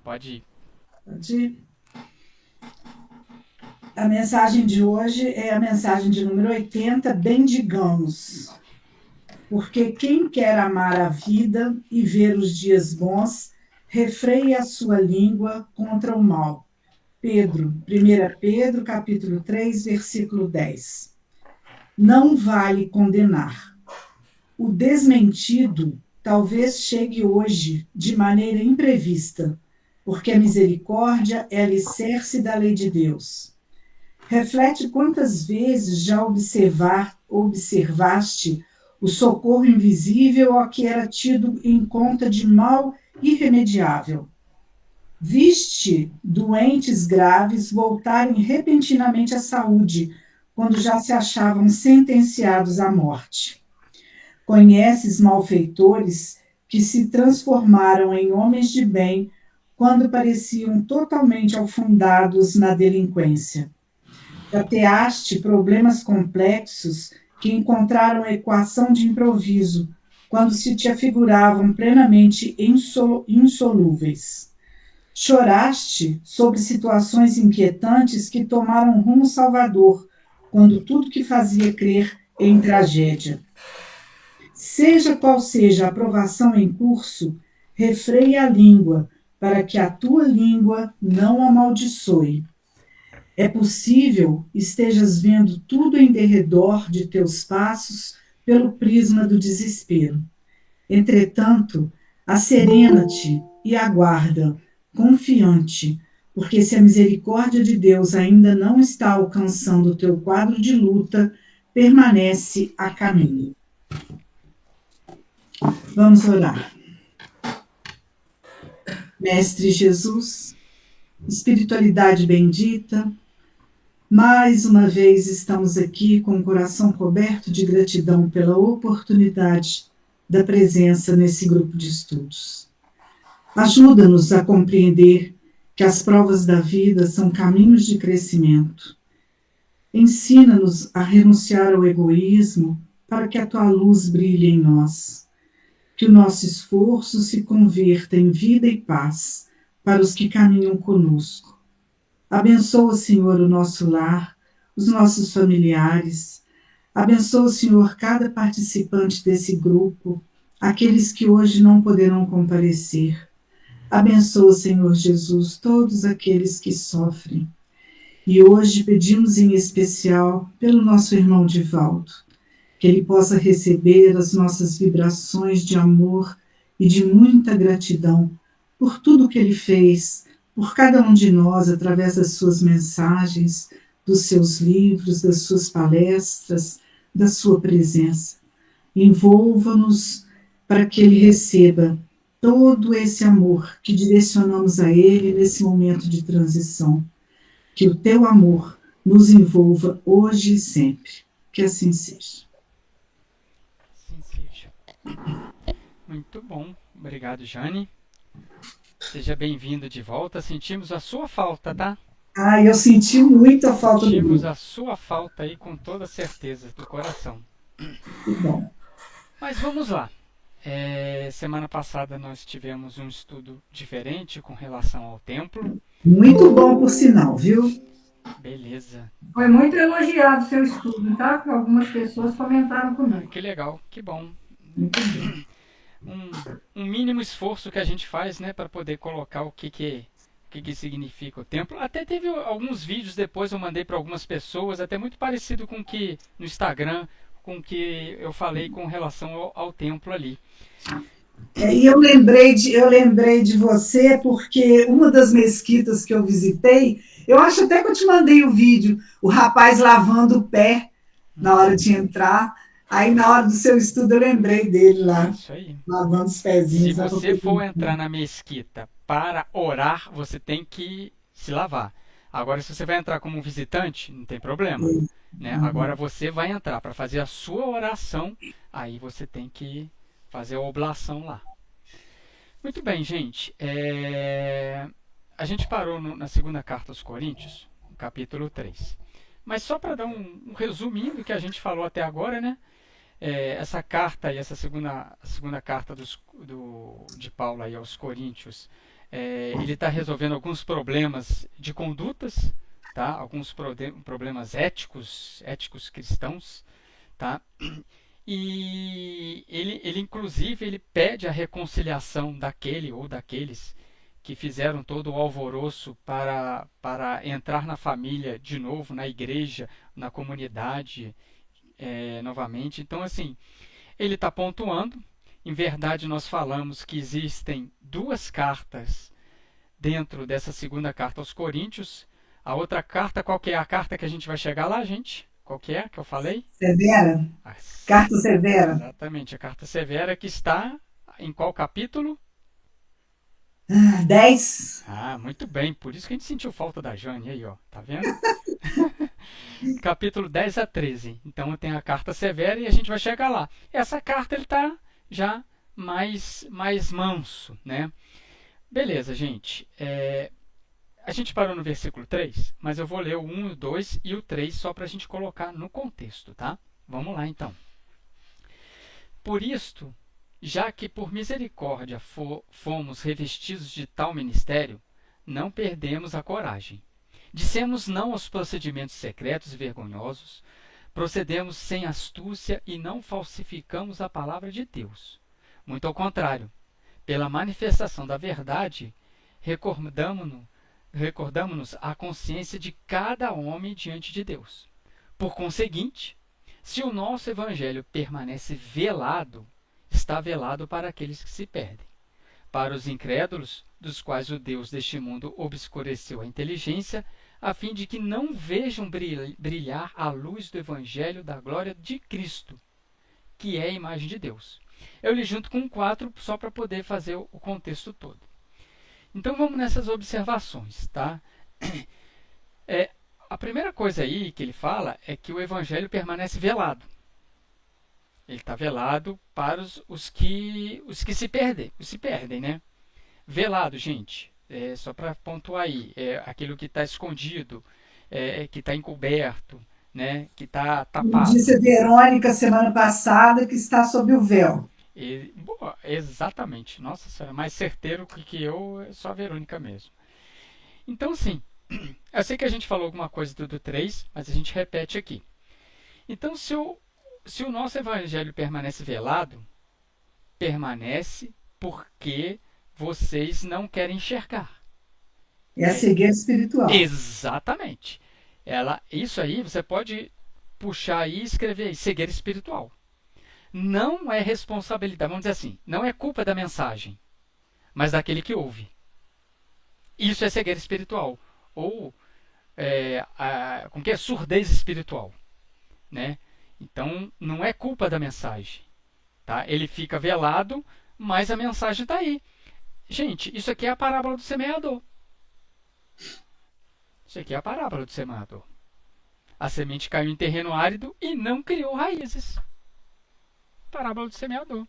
Pode ir. A mensagem de hoje é a mensagem de número 80, bendigamos. Porque quem quer amar a vida e ver os dias bons, refreie a sua língua contra o mal. Pedro, 1 Pedro, capítulo 3, versículo 10. Não vale condenar. O desmentido talvez chegue hoje de maneira imprevista, porque a misericórdia é alicerce da lei de Deus. Reflete quantas vezes já observaste o socorro invisível ao que era tido em conta de mal irremediável. Viste doentes graves voltarem repentinamente à saúde, quando já se achavam sentenciados à morte. Conheces malfeitores que se transformaram em homens de bem quando pareciam totalmente afundados na delinquência. Tateaste problemas complexos que encontraram equação de improviso, quando se te afiguravam plenamente insolúveis. Choraste sobre situações inquietantes que tomaram rumo salvador, quando tudo que fazia crer em tragédia. Seja qual seja a provação em curso, refreia a língua, para que a tua língua não amaldiçoe. É possível estejas vendo tudo em derredor de teus passos pelo prisma do desespero. Entretanto, asserena-te e aguarda, confiante, porque se a misericórdia de Deus ainda não está alcançando o teu quadro de luta, permanece a caminho. Vamos orar. Mestre Jesus, espiritualidade bendita, mais uma vez estamos aqui com o coração coberto de gratidão pela oportunidade da presença nesse grupo de estudos. Ajuda-nos a compreender que as provas da vida são caminhos de crescimento. Ensina-nos a renunciar ao egoísmo para que a tua luz brilhe em nós. Que o nosso esforço se converta em vida e paz para os que caminham conosco. Abençoa, Senhor, o nosso lar, os nossos familiares. Abençoa, Senhor, cada participante desse grupo, aqueles que hoje não poderão comparecer. Abençoa, Senhor Jesus, todos aqueles que sofrem. E hoje pedimos em especial pelo nosso irmão Divaldo, que ele possa receber as nossas vibrações de amor e de muita gratidão por tudo que ele fez, por cada um de nós, através das suas mensagens, dos seus livros, das suas palestras, da sua presença. Envolva-nos para que ele receba todo esse amor que direcionamos a ele nesse momento de transição. Que o teu amor nos envolva hoje e sempre. Que assim seja. Assim seja. Muito bom. Obrigado, Jane. Seja bem-vindo de volta. Sentimos a sua falta, tá? Eu senti muito a falta do Sentimos grupo. a sua falta aí com toda certeza do coração. Que bom. Mas vamos lá. Semana passada nós tivemos um estudo diferente com relação ao templo. Muito bom, por sinal, viu? Beleza. Foi muito elogiado o seu estudo, tá? Que algumas pessoas comentaram comigo. Que legal, que bom. Muito bom. Um mínimo esforço que a gente faz, né, para poder colocar o que significa o templo. Até teve alguns vídeos depois eu mandei para algumas pessoas, até muito parecido com o que no Instagram, com o que eu falei com relação ao templo ali. E eu lembrei de você porque uma das mesquitas que eu visitei, eu acho até que eu te mandei o vídeo, o rapaz lavando o pé na hora de entrar. Aí na hora do seu estudo eu lembrei dele lá, Isso aí. lavando os pezinhos. Se você for entrar na mesquita para orar, você tem que se lavar. Agora, se você vai entrar como um visitante, não tem problema. Né? Agora você vai entrar para fazer a sua oração, aí você tem que fazer a oblação lá. Muito bem, gente. A gente parou na segunda carta aos Coríntios, no capítulo 3. Mas só para dar um resuminho do que a gente falou até agora, né? Essa carta e essa segunda carta de Paulo aí aos Coríntios, Ele está resolvendo alguns problemas de condutas, tá? Alguns problemas éticos cristãos, tá? E ele inclusive ele pede a reconciliação daquele ou daqueles que fizeram todo o alvoroço para entrar na família de novo, na igreja, na comunidade, novamente. Então, assim, ele está pontuando. Em verdade, nós falamos que existem duas cartas dentro dessa segunda carta aos Coríntios. A outra carta, qual que é a carta que a gente vai chegar lá, gente? Qual que é que eu falei? Severa. Carta severa. Exatamente, a carta severa que está em qual capítulo? 10. Ah, muito bem. Por isso que a gente sentiu falta da Jane aí, ó. Tá vendo? Capítulo 10 a 13. Então tem a carta severa e a gente vai chegar lá. Essa carta ele está já mais manso, né? Beleza, gente. A gente parou no versículo 3, mas eu vou ler o 1, o 2 e o 3 só para a gente colocar no contexto, tá? Vamos lá, então. Por isto, já que por misericórdia fomos revestidos de tal ministério, não perdemos a coragem. Dissemos não aos procedimentos secretos e vergonhosos, procedemos sem astúcia e não falsificamos a palavra de Deus. Muito ao contrário, pela manifestação da verdade, recordamo-nos a consciência de cada homem diante de Deus. Por conseguinte, se o nosso evangelho permanece velado, está velado para aqueles que se perdem. Para os incrédulos, dos quais o Deus deste mundo obscureceu a inteligência, a fim de que não vejam brilhar a luz do evangelho da glória de Cristo, que é a imagem de Deus. Eu li junto com 4 só para poder fazer o contexto todo. Então vamos nessas observações, tá? A primeira coisa aí que ele fala é que o evangelho permanece velado. Ele está velado para os que se perdem, né? Velado, gente, só para pontuar aí, aquilo que está escondido, que está encoberto, né? Que está tapado. Disse a Verônica semana passada que está sob o véu. Exatamente. Nossa senhora, mais certeiro que eu, é só a Verônica mesmo. Então, sim, eu sei que a gente falou alguma coisa do 3, mas a gente repete aqui. Então, se o nosso evangelho permanece velado, permanece porque vocês não querem enxergar. É a cegueira espiritual. Exatamente. Isso aí você pode puxar aí e escrever aí, cegueira espiritual. Não é responsabilidade, vamos dizer assim, não é culpa da mensagem, mas daquele que ouve. Isso é cegueira espiritual. Ou como que é? Surdez espiritual, né? Então, não é culpa da mensagem. Tá? Ele fica velado, mas a mensagem está aí. Gente, isso aqui é a parábola do semeador. Isso aqui é a parábola do semeador. A semente caiu em terreno árido e não criou raízes. Parábola do semeador.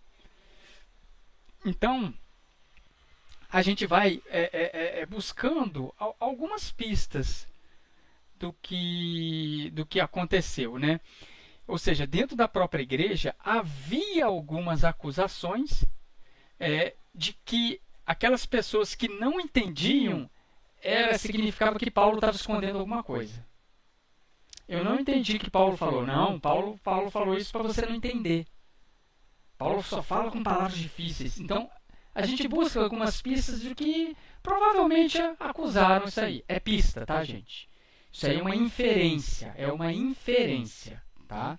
Então, a gente vai buscando algumas pistas do que aconteceu, né? Ou seja, dentro da própria igreja havia algumas acusações de que aquelas pessoas que não entendiam significava que Paulo estava escondendo alguma coisa. Eu não entendi que Paulo falou. Não, Paulo falou isso para você não entender. Paulo só fala com palavras difíceis. Então, a gente busca algumas pistas de que provavelmente acusaram isso aí. É pista, tá, gente? Isso aí é uma inferência. Tá?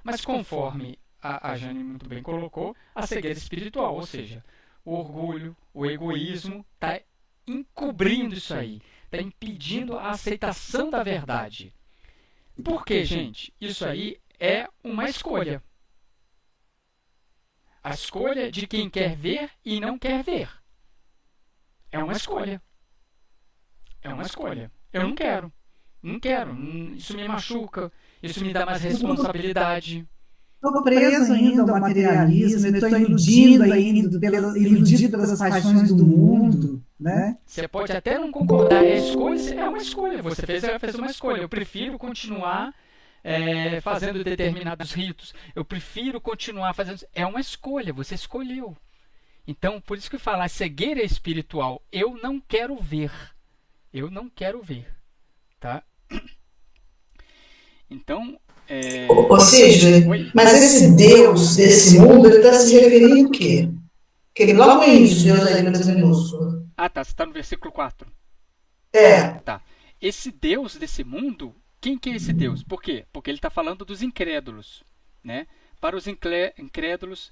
Mas conforme a Jane muito bem colocou, a cegueira espiritual, ou seja, o orgulho, o egoísmo está encobrindo isso aí, está impedindo a aceitação da verdade. Por quê, gente? Isso aí é uma escolha. A escolha de quem quer ver e não quer ver. É uma escolha. Eu não quero. Isso me machuca. Isso me dá mais responsabilidade. Estou preso ainda ao materialismo, estou iludido pelas paixões do mundo, né? Você pode até não concordar, é uma escolha. Você fez uma escolha. Eu prefiro continuar fazendo determinados ritos. Eu prefiro continuar fazendo. É uma escolha. Você escolheu. Então, por isso que fala, a cegueira espiritual, eu não quero ver. Eu não quero ver. Tá? Então, Ou seja, Oi. mas esse Deus desse mundo, ele está se referindo o quê? Porque ele logo no início, Deus aí, letra minúscula. Ah, tá. Você está no versículo 4. É. Tá. Esse Deus desse mundo, quem que é esse Deus? Por quê? Porque ele está falando dos incrédulos. Né? Para os incrédulos,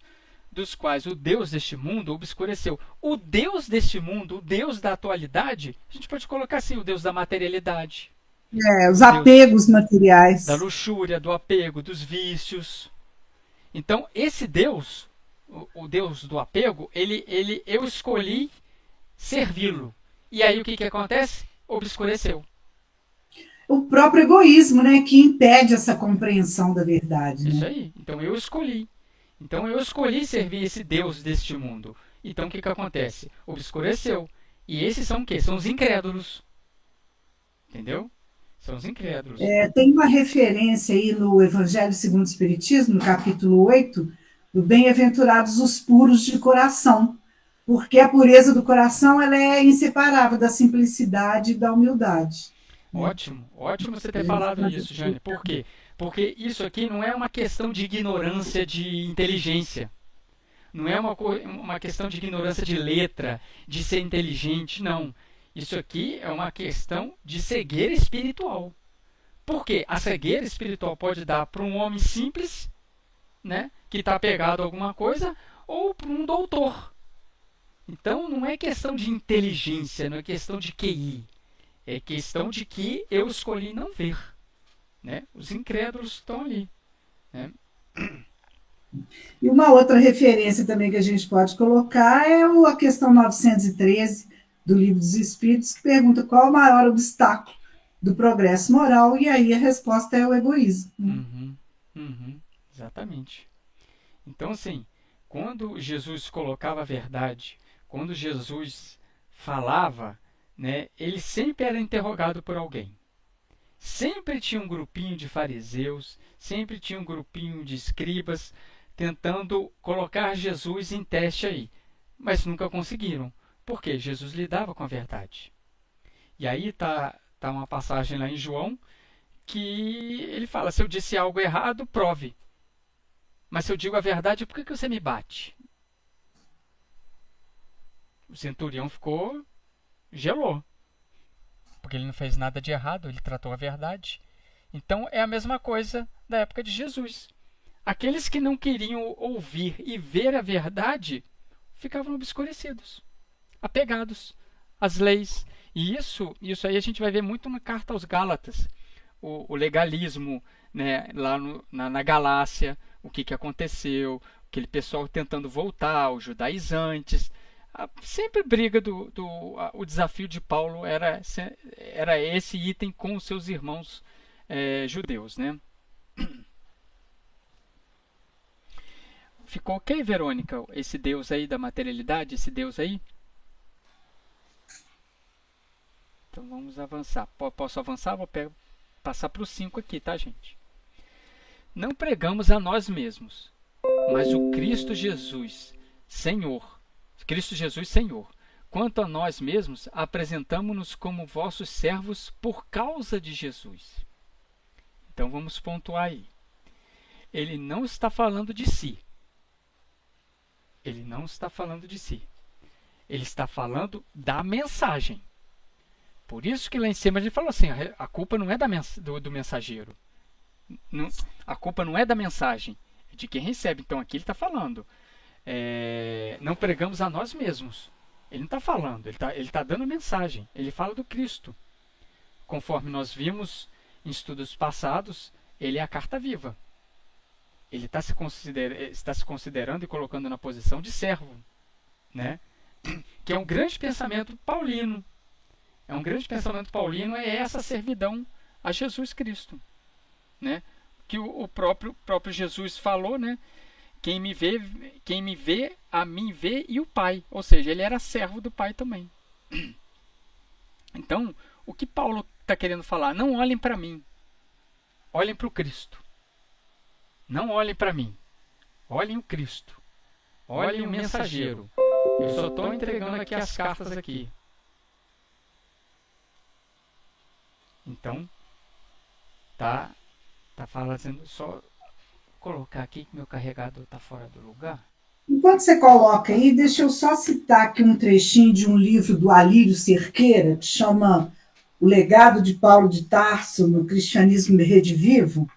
dos quais o Deus deste mundo obscureceu. O Deus deste mundo, o Deus da atualidade, a gente pode colocar assim, o Deus da materialidade. Os apegos materiais. Da luxúria, do apego, dos vícios. Então, esse Deus, o Deus do apego, eu escolhi servi-lo. E aí o que acontece? Obscureceu. O próprio egoísmo, né, que impede essa compreensão da verdade. Isso né? aí. Então eu escolhi. Então eu escolhi servir esse Deus deste mundo. Então o que acontece? Obscureceu. E esses são o quê? São os incrédulos. Entendeu? São os incrédulos. Tem uma referência aí no Evangelho segundo o Espiritismo, no capítulo 8, do Bem-aventurados os puros de coração, porque a pureza do coração ela é inseparável da simplicidade e da humildade. Ótimo, ótimo você ter falado isso, Jane. Por quê? Porque isso aqui não é uma questão de ignorância de inteligência. Não é uma questão de ignorância de letra, de ser inteligente, não. Isso aqui é uma questão de cegueira espiritual. Por quê? A cegueira espiritual pode dar para um homem simples, né, que está apegado a alguma coisa, ou para um doutor. Então não é questão de inteligência, não é questão de QI. É questão de que eu escolhi não ver. Né? Os incrédulos estão ali. Né? E uma outra referência também que a gente pode colocar é a questão 913 do Livro dos Espíritos, que pergunta qual o maior obstáculo do progresso moral, e aí a resposta é o egoísmo. Exatamente. Então, assim, quando Jesus colocava a verdade, quando Jesus falava, né, ele sempre era interrogado por alguém. Sempre tinha um grupinho de fariseus, sempre tinha um grupinho de escribas tentando colocar Jesus em teste aí, mas nunca conseguiram, porque Jesus lidava com a verdade. E aí tá uma passagem lá em João que ele fala, se eu disse algo errado, prove. Mas se eu digo a verdade, por que você me bate? O centurião gelou. Porque ele não fez nada de errado, ele tratou a verdade. Então é a mesma coisa da época de Jesus. Aqueles que não queriam ouvir e ver a verdade ficavam obscurecidos, apegados às leis. E isso aí a gente vai ver muito na carta aos Gálatas. O legalismo, né, lá na Galácia, o que aconteceu, aquele pessoal tentando voltar, os judaizantes. Sempre briga o desafio de Paulo era esse item com os seus irmãos judeus, né? Ficou ok, Verônica? Esse Deus aí da materialidade, esse Deus aí? Então vamos avançar. Posso avançar? Vou passar para o 5 aqui, tá, gente? Não pregamos a nós mesmos, mas o Cristo Jesus, Senhor. Cristo Jesus, Senhor. Quanto a nós mesmos, apresentamo-nos como vossos servos por causa de Jesus. Então vamos pontuar aí. Ele não está falando de si. Ele não está falando de si. Ele está falando da mensagem. Por isso que lá em cima ele falou assim, a culpa não é do mensageiro. A culpa não é da mensagem, é de quem recebe. Então aqui ele está falando. Não pregamos a nós mesmos. Ele não está falando, ele está dando mensagem. Ele fala do Cristo. Conforme nós vimos em estudos passados, ele é a carta viva. Ele está se considerando e colocando na posição de servo, né? Que é um grande pensamento paulino. É essa servidão a Jesus Cristo, né? Que o próprio Jesus falou, né? Quem me vê, a mim vê e o Pai. Ou seja, ele era servo do Pai também. Então, o que Paulo está querendo falar? Não olhem para mim. Olhem para o Cristo. Não olhem para mim. Olhem o Cristo. Olhem o mensageiro. Eu só estou entregando aqui as cartas aqui. Então, tá fazendo só colocar aqui que meu carregador tá fora do lugar. Enquanto você coloca aí, deixa eu só citar aqui um trechinho de um livro do Alírio Cerqueira, que chama O Legado de Paulo de Tarso no Cristianismo Redivivo,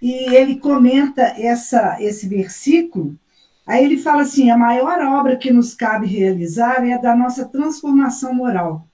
e ele comenta esse versículo. Aí ele fala assim: a maior obra que nos cabe realizar é a da nossa transformação moral.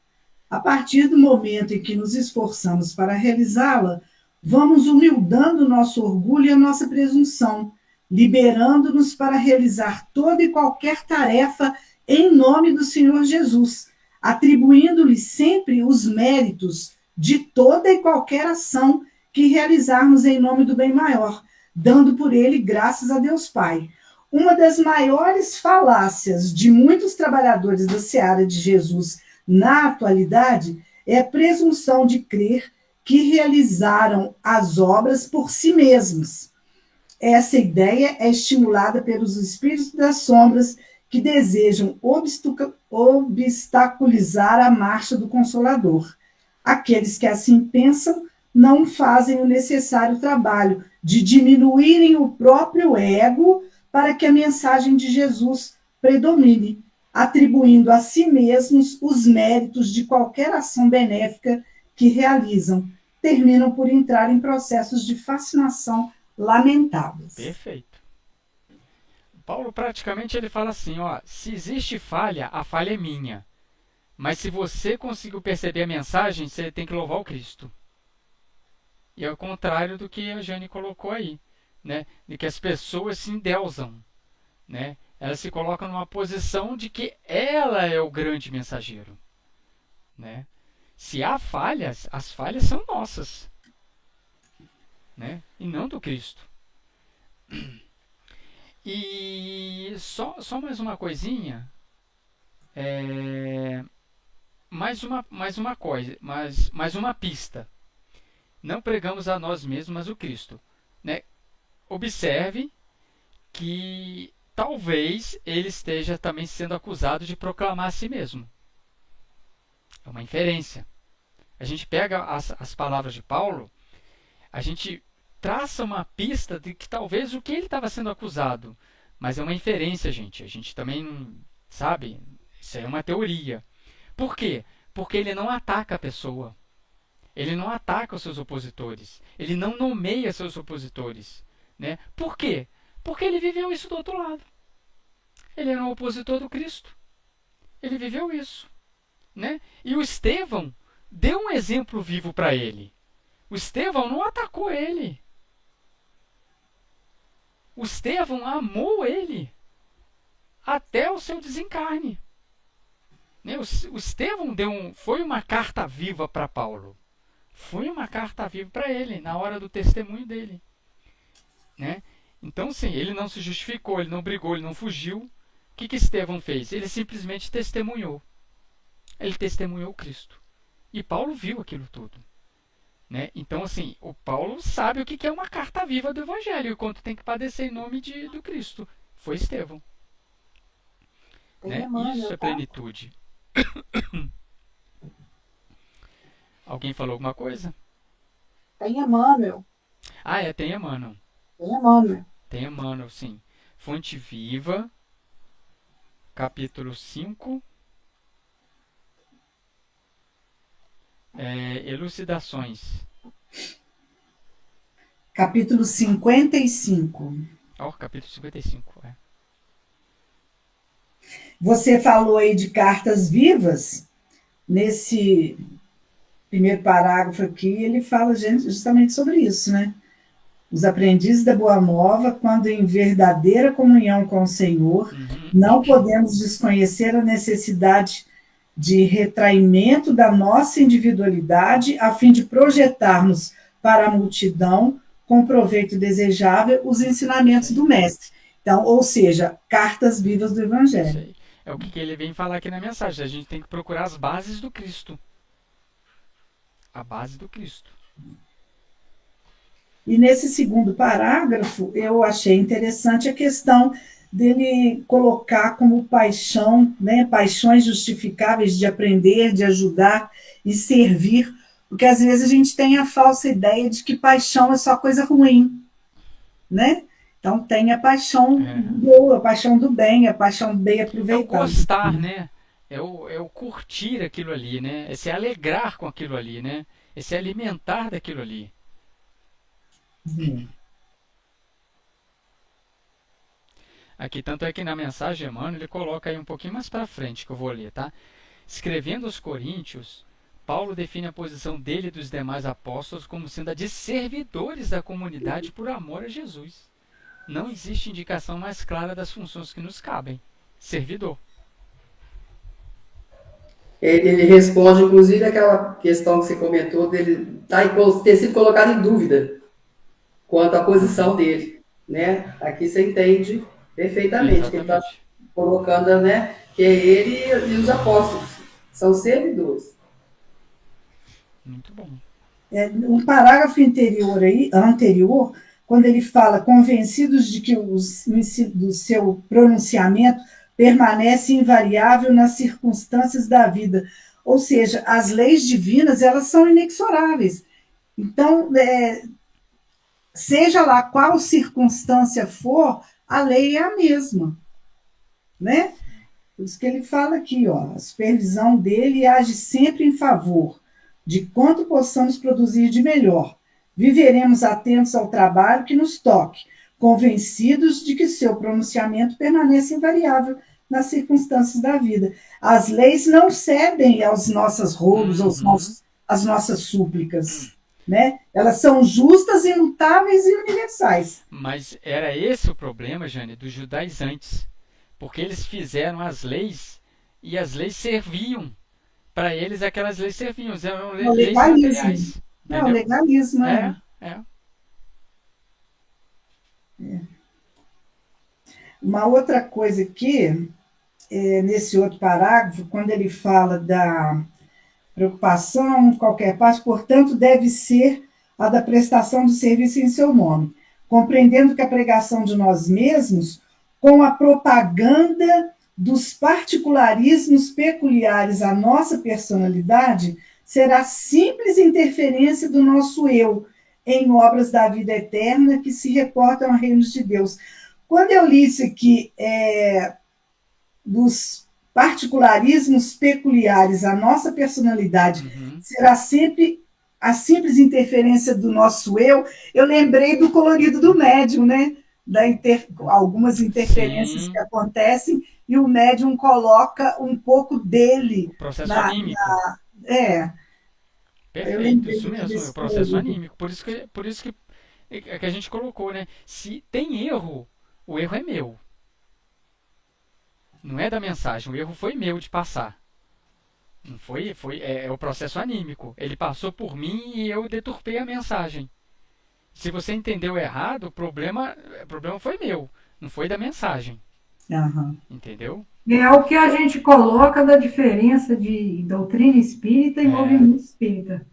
A partir do momento em que nos esforçamos para realizá-la, vamos humildando o nosso orgulho e a nossa presunção, liberando-nos para realizar toda e qualquer tarefa em nome do Senhor Jesus, atribuindo-lhe sempre os méritos de toda e qualquer ação que realizarmos em nome do bem maior, dando por ele graças a Deus Pai. Uma das maiores falácias de muitos trabalhadores da seara de Jesus na atualidade é a presunção de crer que realizaram as obras por si mesmos. Essa ideia é estimulada pelos espíritos das sombras que desejam obstaculizar a marcha do Consolador. Aqueles que assim pensam não fazem o necessário trabalho de diminuírem o próprio ego para que a mensagem de Jesus predomine, atribuindo a si mesmos os méritos de qualquer ação benéfica que realizam. Terminam por entrar em processos de fascinação lamentáveis. Perfeito. Paulo praticamente ele fala assim, ó, se existe falha, a falha é minha. Mas se você conseguiu perceber a mensagem, você tem que louvar o Cristo. E é o contrário do que a Jane colocou aí, né? De que as pessoas se endeusam, né? Elas se colocam numa posição de que ela é o grande mensageiro, né? Se há falhas, as falhas são nossas, né? E não do Cristo. E só mais uma coisinha, mais uma coisa, mais uma pista. Não pregamos a nós mesmos, mas o Cristo, né? Observe que talvez ele esteja também sendo acusado de proclamar a si mesmo. É uma inferência. A gente pega as palavras de Paulo, a gente traça uma pista de que talvez o que ele estava sendo acusado, mas é uma inferência, gente. A gente também não sabe, isso é uma teoria. Por quê? Porque ele não ataca a pessoa. Ele não ataca os seus opositores. Ele não nomeia seus opositores, né? Por quê? Porque ele viveu isso do outro lado. Ele era um opositor do Cristo. Ele viveu isso, né? E o Estevão deu um exemplo vivo para ele. O Estevão não atacou ele. O Estevão amou ele até o seu desencarne. Né? O Estevão foi uma carta viva para Paulo. Foi uma carta viva para ele, na hora do testemunho dele. Né? Então, sim, ele não se justificou, ele não brigou, ele não fugiu. O que Estevão fez? Ele simplesmente testemunhou. Ele testemunhou Cristo. E Paulo viu aquilo tudo. Né? Então, assim, o Paulo sabe o que é uma carta viva do Evangelho e quanto tem que padecer em nome do Cristo. Foi Estevão. Né? Isso é plenitude. Alguém falou alguma coisa? Tem Emmanuel. Ah, tem Emmanuel. Tem Emmanuel. Tem Emmanuel, sim. Fonte Viva, capítulo 5. Elucidações. Capítulo 55. Capítulo 55, Você falou aí de cartas vivas. Nesse primeiro parágrafo aqui, ele fala justamente sobre isso, né? Os aprendizes da Boa Nova, quando em verdadeira comunhão com o Senhor, não podemos desconhecer a necessidade de retraimento da nossa individualidade a fim de projetarmos para a multidão, com proveito desejável, os ensinamentos do Mestre. Então, ou seja, cartas vivas do Evangelho. É o que ele vem falar aqui na mensagem. A gente tem que procurar as bases do Cristo. A base do Cristo. E nesse segundo parágrafo, eu achei interessante a questão dele colocar como paixão, né, paixões justificáveis de aprender, de ajudar e servir, porque às vezes a gente tem a falsa ideia de que paixão é só coisa ruim, né? Então tem a paixão boa, a paixão do bem, a paixão bem É o aproveitada. gostar, né? É o curtir aquilo ali, né? É se alegrar com aquilo ali, né? É se alimentar daquilo ali. Aqui, tanto é que na mensagem, Emmanuel, ele coloca aí um pouquinho mais para frente, que eu vou ler, tá? Escrevendo aos Coríntios, Paulo define a posição dele e dos demais apóstolos como sendo a de servidores da comunidade por amor a Jesus. Não existe indicação mais clara das funções que nos cabem. Servidor. Ele responde, inclusive, aquela questão que você comentou dele ter sido colocado em dúvida quanto à posição dele, né? Aqui você entende perfeitamente que ele está Exatamente. colocando, né, que é ele e os apóstolos são servidores. Muito bom. Um parágrafo anterior, quando ele fala convencidos de que o ensino do seu pronunciamento permanece invariável nas circunstâncias da vida. Ou seja, as leis divinas, elas são inexoráveis. Então, seja lá qual circunstância for, a lei é a mesma, né? Por isso que ele fala aqui, ó, a supervisão dele age sempre em favor de quanto possamos produzir de melhor. Viveremos atentos ao trabalho que nos toque, convencidos de que seu pronunciamento permanece invariável nas circunstâncias da vida. As leis não cedem aos nossos roubos, às nossas súplicas, né? Elas são justas, imutáveis e universais. Mas era esse o problema, Jane, dos judaizantes. Porque eles fizeram as leis e as leis serviam. Para eles, aquelas leis serviam. Eram leis materiais. Não, legalismo. É. Uma outra coisa aqui, nesse outro parágrafo, quando ele fala da preocupação em qualquer parte, portanto, deve ser a da prestação do serviço em seu nome, compreendendo que a pregação de nós mesmos, com a propaganda dos particularismos peculiares à nossa personalidade, será simples interferência do nosso eu em obras da vida eterna que se reportam a reinos de Deus. Quando eu li isso aqui, dos particularismos peculiares à nossa personalidade, será sempre a simples interferência do nosso eu lembrei do colorido do médium, né? Algumas interferências que acontecem e o médium coloca um pouco dele. O processo anímico. Perfeito, isso mesmo, o processo anímico. Por isso que a gente colocou, né? Se tem erro, o erro é meu. Não é da mensagem, o erro foi meu de passar. Não é o processo anímico. Ele passou por mim e eu deturpei a mensagem. Se você entendeu errado, o problema foi meu, não foi da mensagem. Entendeu? É o que a gente coloca da diferença de doutrina espírita e movimento espírita.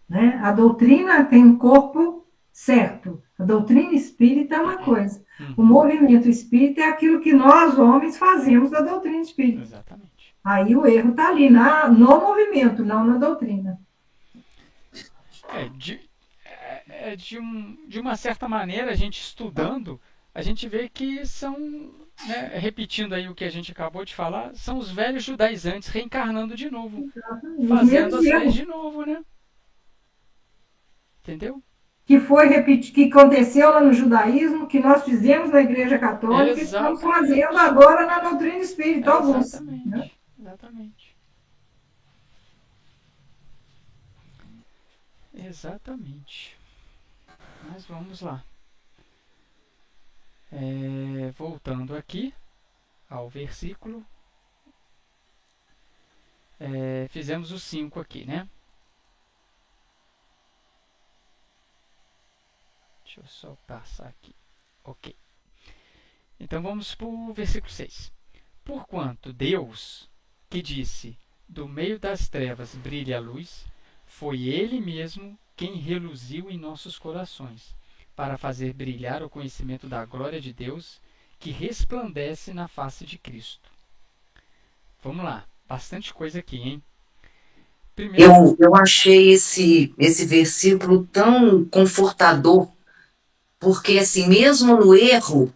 Né? A doutrina tem um corpo certo. A doutrina espírita é uma coisa. O movimento espírita é aquilo que nós, homens, fazemos da doutrina espírita. Exatamente. Aí o erro está ali, no movimento, não na doutrina. De uma certa maneira, a gente estudando, a gente vê que são, né, repetindo aí o que a gente acabou de falar, são os velhos judaizantes reencarnando de novo, fazendo as leis de novo, né? Entendeu? Que aconteceu lá no judaísmo, que nós fizemos na Igreja Católica e estamos fazendo agora na doutrina espírita. Exatamente. Né? Exatamente. Mas vamos lá. Voltando aqui ao versículo. Fizemos os 5 aqui, né? Deixa eu só passar aqui. Ok. Então vamos para o versículo 6. Porquanto Deus, que disse, do meio das trevas brilhe a luz, foi Ele mesmo quem reluziu em nossos corações, para fazer brilhar o conhecimento da glória de Deus que resplandece na face de Cristo. Vamos lá, bastante coisa aqui, hein? Primeiro, Eu achei esse versículo tão confortador, porque assim, mesmo no erro,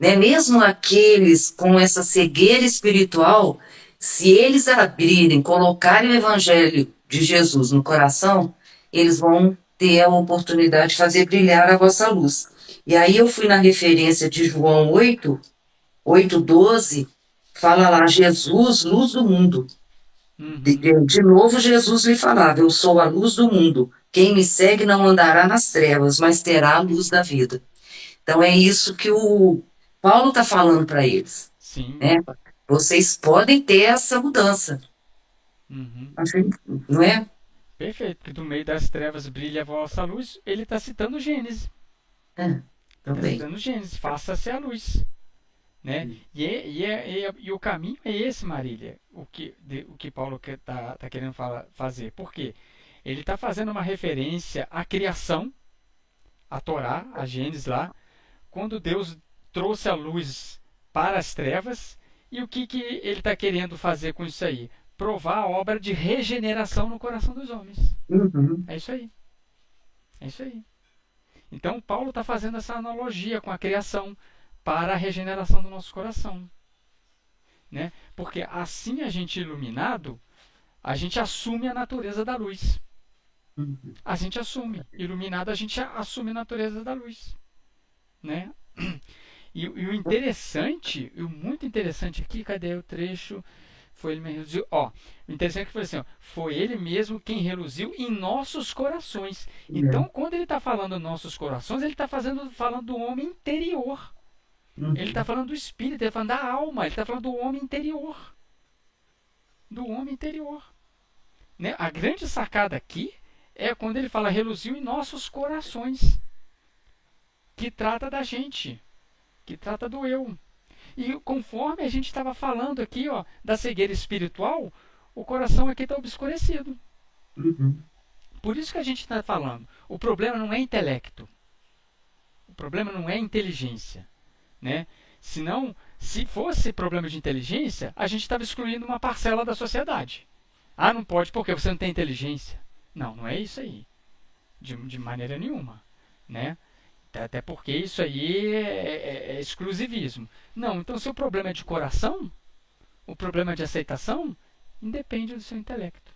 né, mesmo aqueles com essa cegueira espiritual, se eles abrirem, colocarem o evangelho de Jesus no coração, eles vão ter a oportunidade de fazer brilhar a vossa luz. E aí eu fui na referência de João 8:12, fala lá, Jesus, luz do mundo. De novo, Jesus lhe falava, eu sou a luz do mundo. Quem me segue não andará nas trevas, mas terá a luz da vida. Então é isso que o Paulo está falando para eles. sim. Né? Vocês podem ter essa mudança. Uhum. Não é? Perfeito, porque do meio das trevas brilha a vossa luz. Ele está citando Gênesis. Está Também. citando Gênesis, faça-se a luz. Né? E o caminho é esse, Marília, o que Paulo está querendo fazer. Por quê? Ele está fazendo uma referência à criação, a Torá, a Gênesis lá, quando Deus trouxe a luz para as trevas. E o que ele está querendo fazer com isso aí? Provar a obra de regeneração no coração dos homens. Uhum. É isso aí. É isso aí. Então, Paulo está fazendo essa analogia com a criação para a regeneração do nosso coração. Né? Porque assim a gente iluminado, a gente assume a natureza da luz. A gente assume. Iluminado, a gente assume a natureza da luz. Né? E o interessante, e o muito interessante aqui, cadê o trecho? Foi ele mesmo reluziu. O interessante é que foi assim, foi ele mesmo quem reluziu em nossos corações. Então, quando ele está falando nossos corações, ele está falando do homem interior. Ele está falando do espírito, ele está falando da alma, ele está falando do homem interior. Do homem interior. Né? A grande sacada aqui é quando ele fala reluziu em nossos corações. Que trata da gente. Que trata do eu. E conforme a gente estava falando aqui, da cegueira espiritual, o coração aqui está obscurecido. Por isso que a gente está falando. O problema não é intelecto. O problema não é inteligência. Né? Senão, se fosse problema de inteligência, a gente estava excluindo uma parcela da sociedade. Ah, não pode porque você não tem inteligência. Não, não é isso aí. De maneira nenhuma. Né? Até porque isso aí é exclusivismo. Não, então se o problema é de coração, o problema é de aceitação, independe do seu intelecto.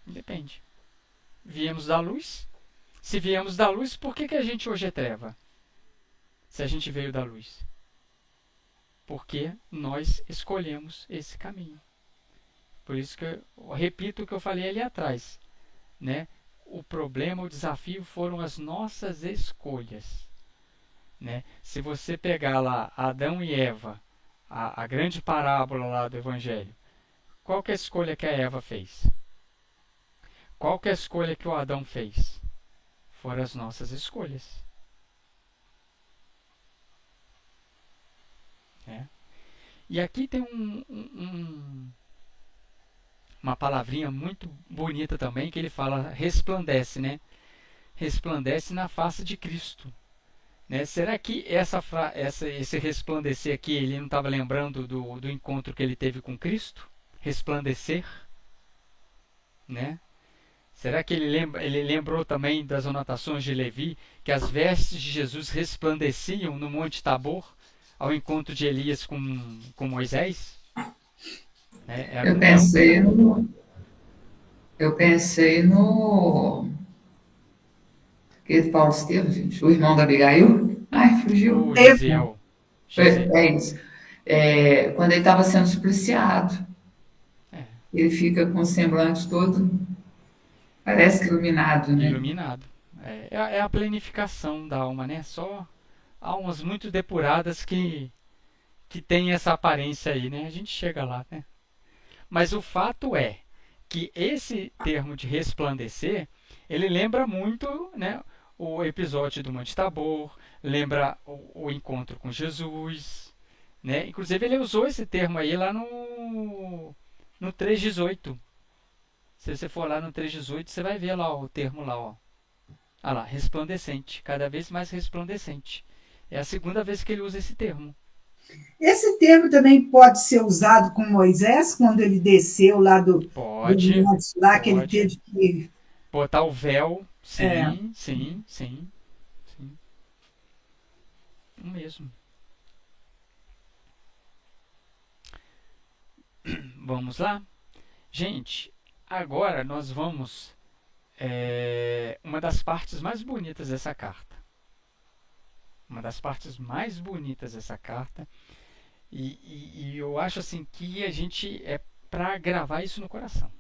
Independe. Viemos da luz. Se viemos da luz, por que a gente hoje é treva? Se a gente veio da luz. Porque nós escolhemos esse caminho. Por isso que eu repito o que eu falei ali atrás. Né? O problema, o desafio foram as nossas escolhas. Né? Se você pegar lá Adão e Eva, a grande parábola lá do Evangelho, qual que é a escolha que a Eva fez? Qual que é a escolha que o Adão fez? Foram as nossas escolhas. E aqui tem uma palavrinha muito bonita também, que ele fala resplandece, né? Resplandece na face de Cristo. Né? Será que esse resplandecer aqui, ele não estava lembrando do encontro que ele teve com Cristo? Resplandecer? Né? Será que ele lembrou também das anotações de Levi, que as vestes de Jesus resplandeciam no Monte Tabor, ao encontro de Elias com Moisés? Eu pensei no que Paulo Estevam, gente, o irmão da Abigail. Ai, fugiu. O Gesiel. É isso. Quando ele estava sendo supliciado. Ele fica com o semblante todo, parece que iluminado, né? Iluminado. É a planificação da alma, né? Só almas muito depuradas que tem essa aparência aí, né? A gente chega lá, né? Mas o fato é que esse termo de resplandecer, ele lembra muito, né, o episódio do Monte Tabor, lembra o encontro com Jesus, né? Inclusive ele usou esse termo aí lá no 3:18. Se você for lá no 3:18, você vai ver lá o termo lá, ó. Ah lá, resplandecente, cada vez mais resplandecente. É a segunda vez que ele usa esse termo. Esse termo também pode ser usado com Moisés, quando ele desceu lá do monte, lá que ele teve que botar o véu. Sim, sim. O mesmo. Vamos lá? Gente, agora nós vamos uma das partes mais bonitas dessa carta. Uma das partes mais bonitas dessa carta. E eu acho assim que a gente é para gravar isso no coração.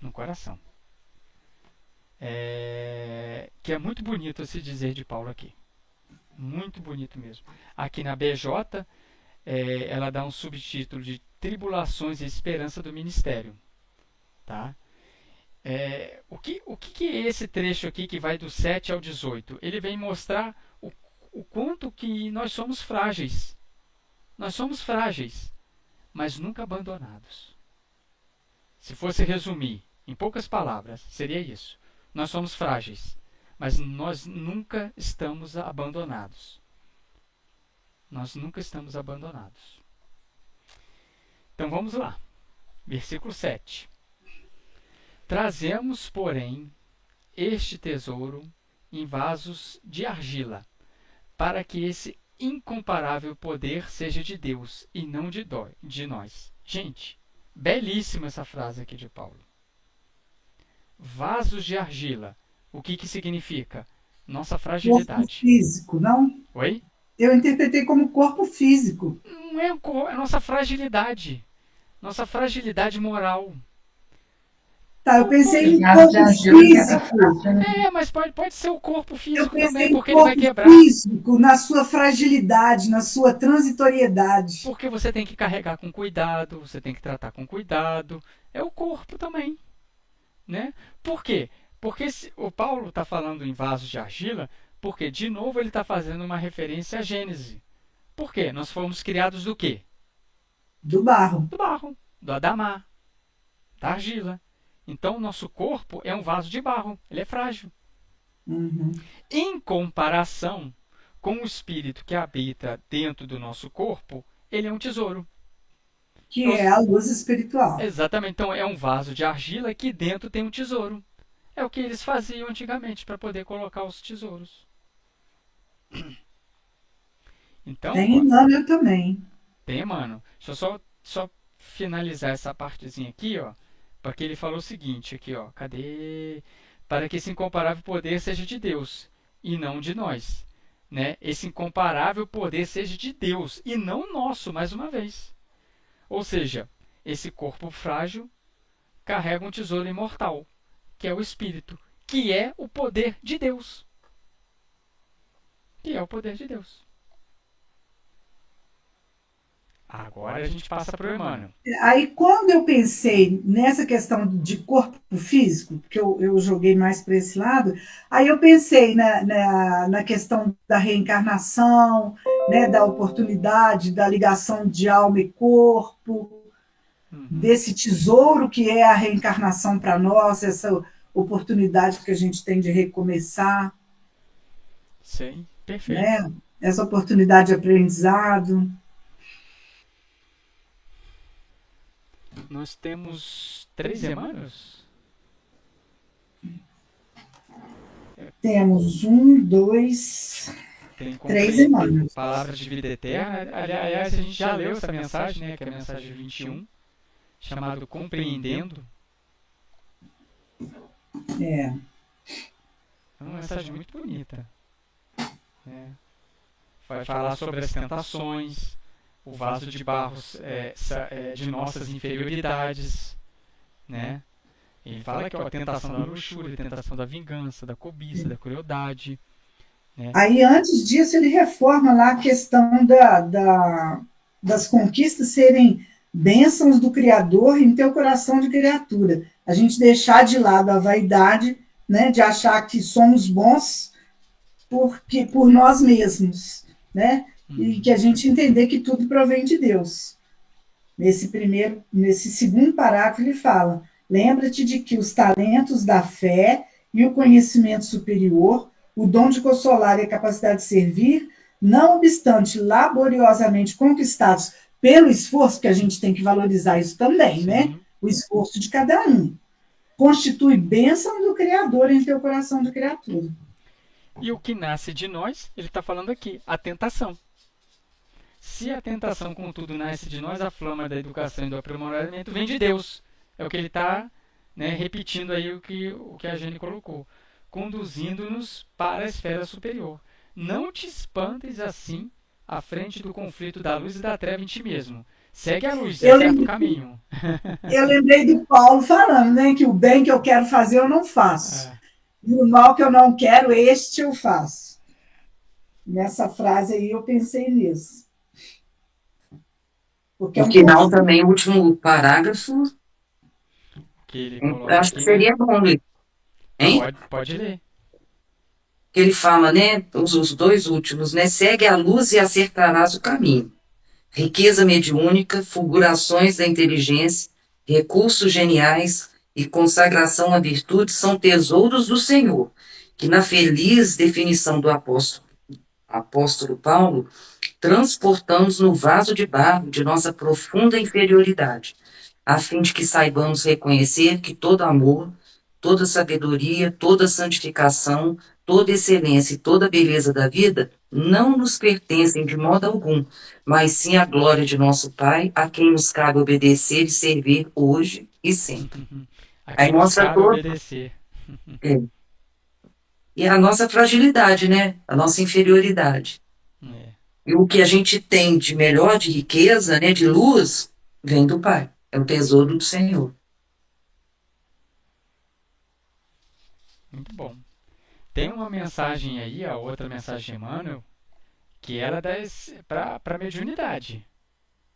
No coração. Que é muito bonito se dizer de Paulo aqui. Muito bonito mesmo. Aqui na BJ, ela dá um subtítulo de Tribulações e Esperança do Ministério. Tá? O que é esse trecho aqui que vai do 7 ao 18? Ele vem mostrar o quanto que nós somos frágeis. Nós somos frágeis, mas nunca abandonados. Se fosse resumir em poucas palavras, seria isso. Nós somos frágeis, mas nós nunca estamos abandonados. Nós nunca estamos abandonados. Então vamos lá. Versículo 7. Trazemos, porém, este tesouro em vasos de argila, para que esse incomparável poder seja de Deus e não de nós. Gente, belíssima essa frase aqui de Paulo. Vasos de argila. O que significa? Nossa fragilidade. Corpo físico, não? Oi? Eu interpretei como corpo físico. Não é nossa fragilidade. Nossa fragilidade moral. Tá, eu pensei em corpo físico. Mas pode ser o corpo físico também, porque ele vai quebrar. Físico, na sua fragilidade, na sua transitoriedade. Porque você tem que carregar com cuidado, você tem que tratar com cuidado. É o corpo também. Né? Por quê? Porque o Paulo está falando em vasos de argila, porque, de novo, ele está fazendo uma referência à Gênese. Por quê? Nós fomos criados do quê? Do barro. Do barro, do Adamá, da argila. Então, o nosso corpo é um vaso de barro, ele é frágil. Uhum. Em comparação com o espírito que habita dentro do nosso corpo, ele é um tesouro. Que é a luz espiritual. Exatamente. Então, é um vaso de argila que dentro tem um tesouro. É o que eles faziam antigamente para poder colocar os tesouros. Então, tem Emmanuel também. Tem Emmanuel. Deixa eu só finalizar essa partezinha aqui, ó. Porque ele falou o seguinte aqui, ó. Cadê? Para que esse incomparável poder seja de Deus e não de nós. Né? Esse incomparável poder seja de Deus e não nosso, mais uma vez. Ou seja, esse corpo frágil carrega um tesouro imortal, que é o Espírito, que é o poder de Deus. Que é o poder de Deus. Agora a gente passa para o Emmanuel. Aí, quando eu pensei nessa questão de corpo físico, porque eu joguei mais para esse lado, aí eu pensei na questão da reencarnação, né, da oportunidade, da ligação de alma e corpo, desse tesouro que é a reencarnação para nós, essa oportunidade que a gente tem de recomeçar. Sim, perfeito. Né? Essa oportunidade de aprendizado. Nós temos 3 Emmanuels? Temos 1, 2, 3 Emmanuels. Palavras de vida eterna. Aliás, a gente já leu essa mensagem, né, que é a mensagem 21, chamado Compreendendo. É uma mensagem muito bonita. Vai falar sobre as tentações, o vaso de barro de nossas inferioridades, né? Ele fala que a tentação da luxúria, a tentação da vingança, da cobiça, da crueldade. Né? Aí, antes disso, ele reforma lá a questão das conquistas serem bênçãos do Criador em teu coração de criatura. A gente deixar de lado a vaidade, né, de achar que somos bons por nós mesmos, né? E que a gente entender que tudo provém de Deus. Nesse segundo parágrafo ele fala: lembra-te de que os talentos da fé e o conhecimento superior o dom de consolar e a capacidade de servir, não obstante laboriosamente conquistados pelo esforço, que a gente tem que valorizar isso também, né? O esforço de cada um. Constitui bênção do Criador em teu coração de criatura. E o que nasce de nós, ele está falando aqui, a tentação. Se a tentação, contudo, nasce de nós, a flama da educação e do aprimoramento vem de Deus. É o que ele está, né, repetindo aí o que a Jane colocou. Conduzindo-nos para a esfera superior. Não te espantes assim à frente do conflito da luz e da treva em ti mesmo. Segue a luz, é certo o caminho. Eu lembrei do Paulo falando, né, que o bem que eu quero fazer eu não faço. E o mal que eu não quero, este eu faço. Nessa frase aí eu pensei nisso. Porque no final também, o último parágrafo, que ele eu acho que seria bom ler. Hein? Pode ler. Que ele fala, né, os dois últimos, né, segue a luz e acertarás o caminho. Riqueza mediúnica, fulgurações da inteligência, recursos geniais e consagração à virtude são tesouros do Senhor, que na feliz definição do apóstolo Paulo, transportamos no vaso de barro de nossa profunda inferioridade, a fim de que saibamos reconhecer que todo amor, toda sabedoria, toda santificação, toda excelência e toda beleza da vida não nos pertencem de modo algum, mas sim a glória de nosso Pai, a quem nos cabe obedecer e servir hoje e sempre. Aí mostra obedecer. E a nossa fragilidade, né? A nossa inferioridade. E o que a gente tem de melhor, de riqueza, né, de luz, vem do Pai. É o tesouro do Senhor. Muito bom. Tem uma mensagem aí, a outra mensagem de Emmanuel, que era para mediunidade.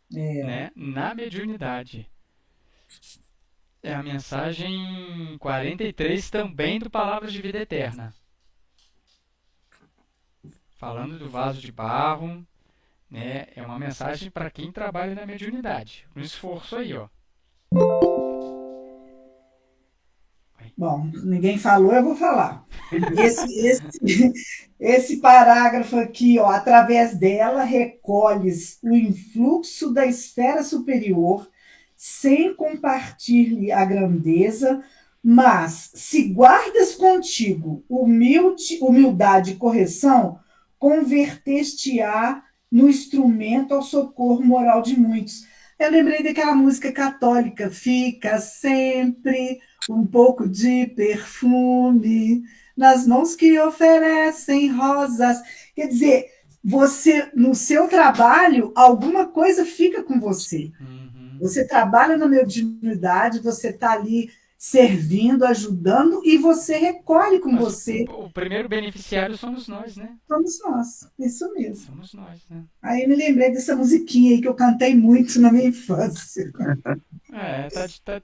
Né? Na mediunidade. É a mensagem 43 também do Palavras de Vida Eterna. Falando do vaso de barro, né? É uma mensagem para quem trabalha na mediunidade. Um esforço aí, ó. Bom, ninguém falou, eu vou falar. Esse parágrafo aqui, ó, através dela recolhes o influxo da esfera superior, sem compartilhar-lhe a grandeza, mas se guardas contigo humildade e correção, converteste-á no instrumento ao socorro moral de muitos. Eu lembrei daquela música católica, fica sempre um pouco de perfume nas mãos que oferecem rosas. Quer dizer, você, no seu trabalho, alguma coisa fica com você. Você trabalha na mediunidade, você está ali servindo, ajudando, e você recolhe com você. O primeiro beneficiário somos nós, né? Somos nós, isso mesmo. Somos nós, né? Aí eu me lembrei dessa musiquinha aí que eu cantei muito na minha infância.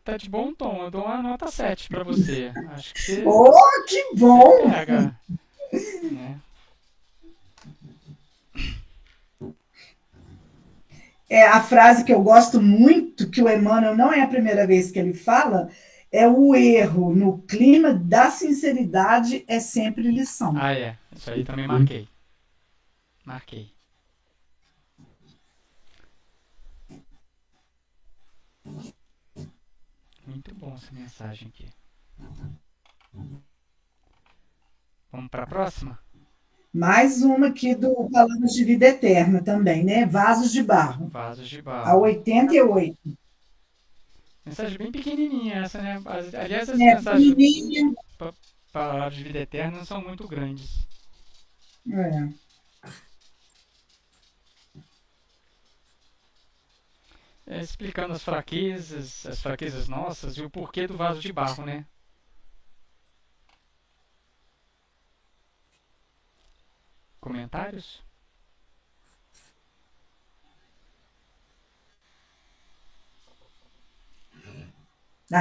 Tá de bom tom. Eu dou uma nota 7 para você. Acho que você... Oh, que bom! Pega, né? A frase que eu gosto muito, que o Emmanuel não é a primeira vez que ele fala, é o erro no clima da sinceridade é sempre lição. Isso aí também marquei. Muito bom essa mensagem aqui. Vamos para a próxima? Mais uma aqui do Palavras de Vida Eterna também, né? Vasos de Barro. Vasos de Barro. A 88. Mensagem bem pequenininha essa, né? Aliás, as mensagens Palavras de Vida Eterna não são muito grandes. Explicando as fraquezas nossas e o porquê do vaso de barro, né? Comentários?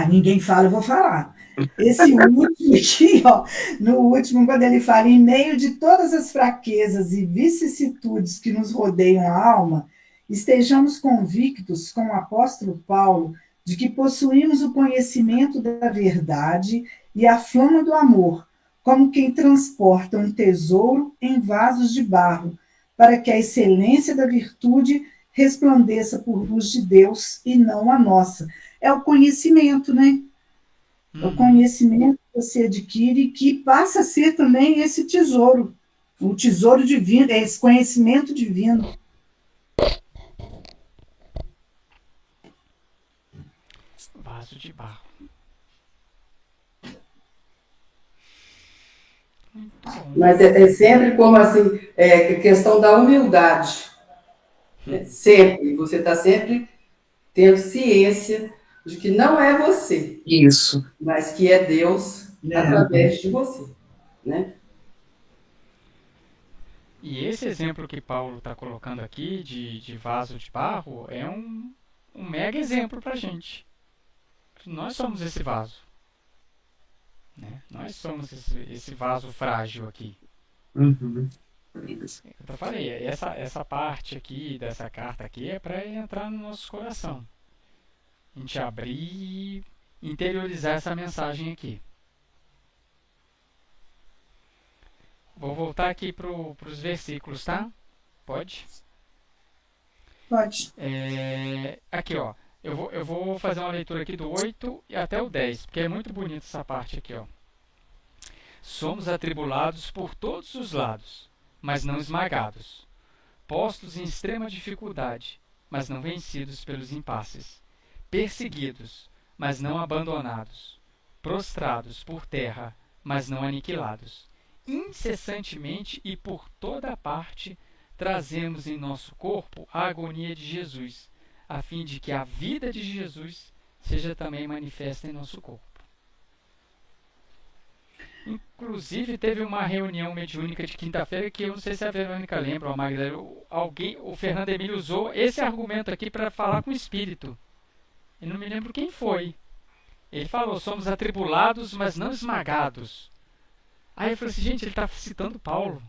Ninguém fala, eu vou falar. Esse último aqui, ó, no último, quando ele fala, em meio de todas as fraquezas e vicissitudes que nos rodeiam a alma, estejamos convictos, com o apóstolo Paulo, de que possuímos o conhecimento da verdade e a flama do amor, como quem transporta um tesouro em vasos de barro, para que a excelência da virtude resplandeça por luz de Deus e não a nossa. É o conhecimento, né? É o conhecimento que você adquire que passa a ser também esse tesouro, o tesouro divino, é esse conhecimento divino. Vaso de barro. Mas é sempre como assim, questão da humildade. Sempre. Você está sempre tendo ciência de que não é você. Isso. Mas que é Deus através de você. Né? E esse exemplo que Paulo está colocando aqui de vaso de barro é um mega exemplo para a gente. Nós somos esse vaso. Né? Nós somos esse vaso frágil aqui. Uhum. Eu falei, essa parte aqui dessa carta aqui é para entrar no nosso coração. A gente abrir e interiorizar essa mensagem aqui. Vou voltar aqui para os versículos, tá? Pode? Pode. Aqui, ó. Eu vou fazer uma leitura aqui do 8 e até o 10, porque é muito bonita essa parte aqui, ó. Somos atribulados por todos os lados, mas não esmagados. Postos em extrema dificuldade, mas não vencidos pelos impasses. Perseguidos, mas não abandonados. Prostrados por terra, mas não aniquilados. Incessantemente e por toda parte, trazemos em nosso corpo a agonia de Jesus, a fim de que a vida de Jesus seja também manifesta em nosso corpo. Inclusive, teve uma reunião mediúnica de quinta-feira que eu não sei se a Verônica lembra, ou a Magda, o Fernando Emílio usou esse argumento aqui para falar com o espírito. Eu não me lembro quem foi. Ele falou, somos atribulados, mas não esmagados. Aí eu falei assim, gente, ele está citando Paulo.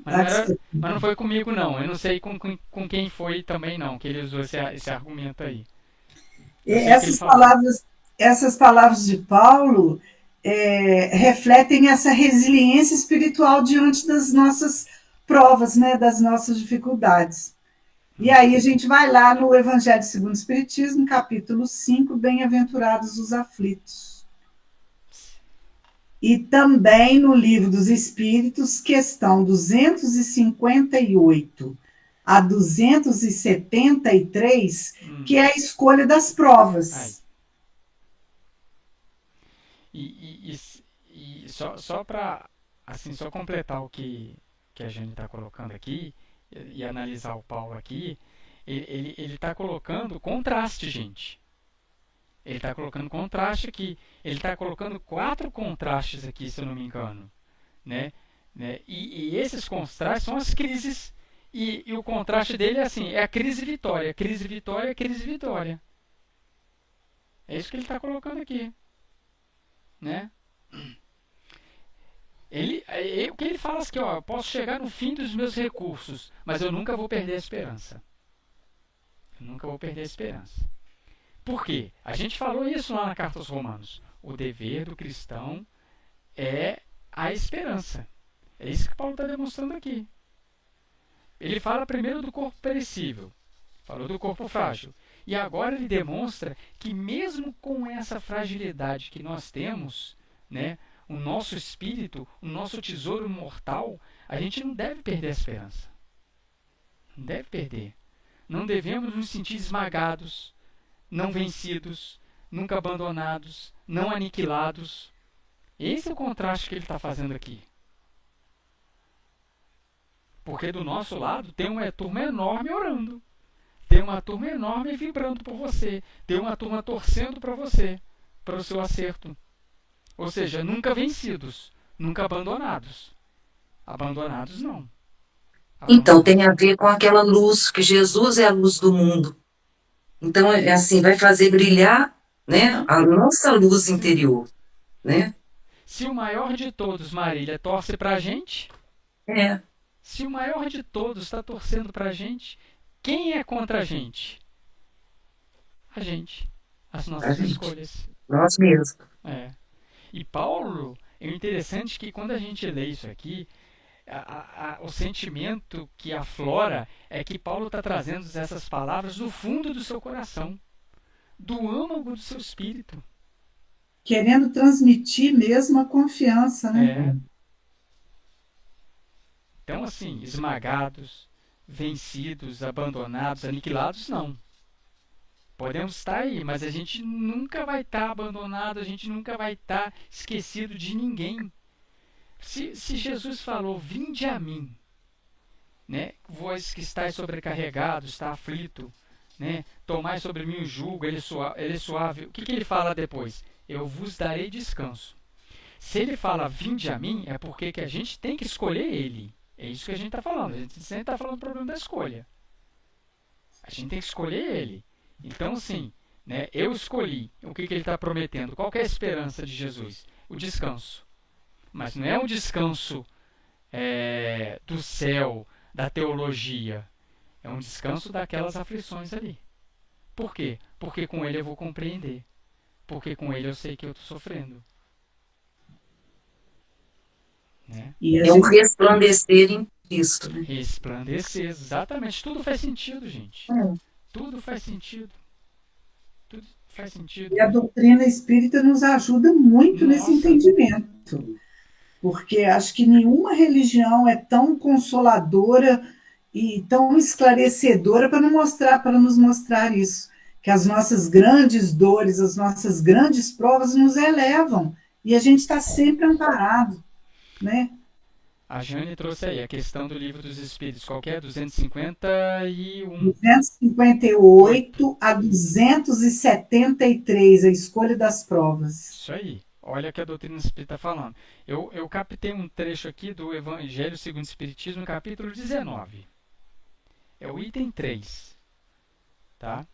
Mas não foi comigo, não. Eu não sei com quem foi também, não, que ele usou esse argumento aí. Essas palavras de Paulo refletem essa resiliência espiritual diante das nossas provas, né, das nossas dificuldades. E aí a gente vai lá no Evangelho segundo o Espiritismo, capítulo 5, Bem-aventurados os aflitos. E também no Livro dos Espíritos, questão 258 a 273, que é a escolha das provas. E só para só completar o que a gente está colocando aqui e analisar o Paulo aqui, ele está colocando contraste, gente. Ele está colocando contraste aqui. Ele está colocando 4 contrastes aqui, se eu não me engano. Né? E esses contrastes são as crises. E o contraste dele é assim, é a crise-vitória. Crise-vitória, crise-vitória. É isso que ele está colocando aqui. Né? O que ele fala aqui, ó, eu posso chegar no fim dos meus recursos, mas eu nunca vou perder a esperança. Eu nunca vou perder a esperança. Por quê? A gente falou isso lá na Carta aos Romanos. O dever do cristão é a esperança. É isso que Paulo está demonstrando aqui. Ele fala primeiro do corpo perecível, falou do corpo frágil. E agora ele demonstra que mesmo com essa fragilidade que nós temos, né, o nosso espírito, o nosso tesouro mortal, a gente não deve perder a esperança. Não deve perder. Não devemos nos sentir esmagados, não vencidos, nunca abandonados, não aniquilados. Esse é o contraste que ele está fazendo aqui. Porque do nosso lado tem uma turma enorme orando. Tem uma turma enorme vibrando por você. Tem uma turma torcendo para você, para o seu acerto. Ou seja, nunca vencidos, nunca abandonados. Abandonados não. Então tem a ver com aquela luz, que Jesus é a luz do mundo. Então, é assim, vai fazer brilhar, né, a nossa luz interior. Né? Se o maior de todos, Marília, torce para a gente... Se o maior de todos está torcendo para a gente, quem é contra a gente? A gente. As nossas escolhas. Nós mesmos. E Paulo, É interessante que quando a gente lê isso aqui, o sentimento que aflora é que Paulo está trazendo essas palavras do fundo do seu coração, do âmago do seu espírito. Querendo transmitir mesmo a confiança, né? Então, assim, esmagados, vencidos, abandonados, aniquilados, não. Podemos estar aí, mas a gente nunca vai estar abandonado, a gente nunca vai estar esquecido de ninguém. Se Jesus falou, vinde a mim, né? Vós que estáis sobrecarregados, está aflito, né? Tomai sobre mim o jugo, ele é suave. O que ele fala depois? Eu vos darei descanso. Se ele fala, vinde a mim, é porque que a gente tem que escolher ele. É isso que a gente está falando. A gente sempre está falando do problema da escolha. A gente tem que escolher ele. Então, assim, né, eu escolhi. O que ele está prometendo? Qual que é a esperança de Jesus? O descanso. Mas não é um descanso do céu, da teologia. É um descanso daquelas aflições ali. Por quê? Porque com ele eu vou compreender. Porque com ele eu sei que eu estou sofrendo. Né? É um resplandecer em Cristo. Resplandecer, exatamente. Tudo faz sentido, gente. Tudo faz sentido. Tudo faz sentido. E a doutrina espírita nos ajuda muito nesse entendimento. Porque acho que nenhuma religião é tão consoladora e tão esclarecedora para nos mostrar isso. Que as nossas grandes dores, as nossas grandes provas nos elevam. E a gente está sempre amparado. Né? A Jane trouxe aí a questão do Livro dos Espíritos. Qual que é? 251. 258 a 273, a escolha das provas. Isso aí. Olha o que a doutrina espírita está falando. Eu captei um trecho aqui do Evangelho segundo o Espiritismo, no capítulo 19. É o item 3. Tá?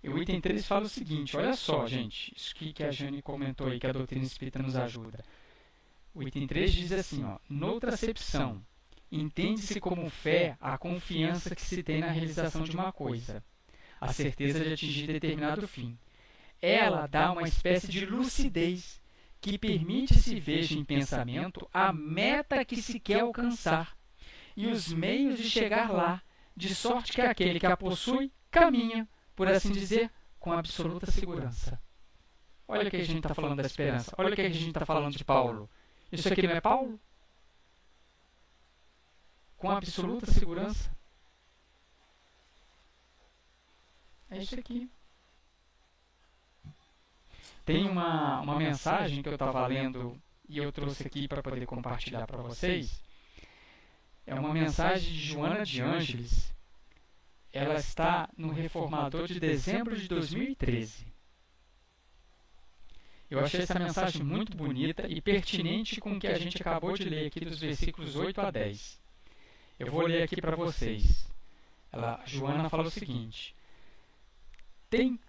E o item 3 fala o seguinte, olha só, gente, isso que a Jane comentou aí, que a doutrina espírita nos ajuda. O item 3 diz assim, ó, noutra acepção, entende-se como fé a confiança que se tem na realização de uma coisa, a certeza de atingir determinado fim. Ela dá uma espécie de lucidez que permite se veja em pensamento a meta que se quer alcançar e os meios de chegar lá, de sorte que aquele que a possui caminha, por assim dizer, com absoluta segurança. Olha o que a gente está falando da esperança. Olha o que a gente está falando de Paulo. Isso aqui não é Paulo? Com absoluta segurança. É isso aqui. Tem uma mensagem que eu estava lendo e eu trouxe aqui para poder compartilhar para vocês. É uma mensagem de Joana de Ângeles. Ela está no Reformador de dezembro de 2013. Eu achei essa mensagem muito bonita e pertinente com o que a gente acabou de ler aqui dos versículos 8 a 10. Eu vou ler aqui para vocês. Joana fala o seguinte: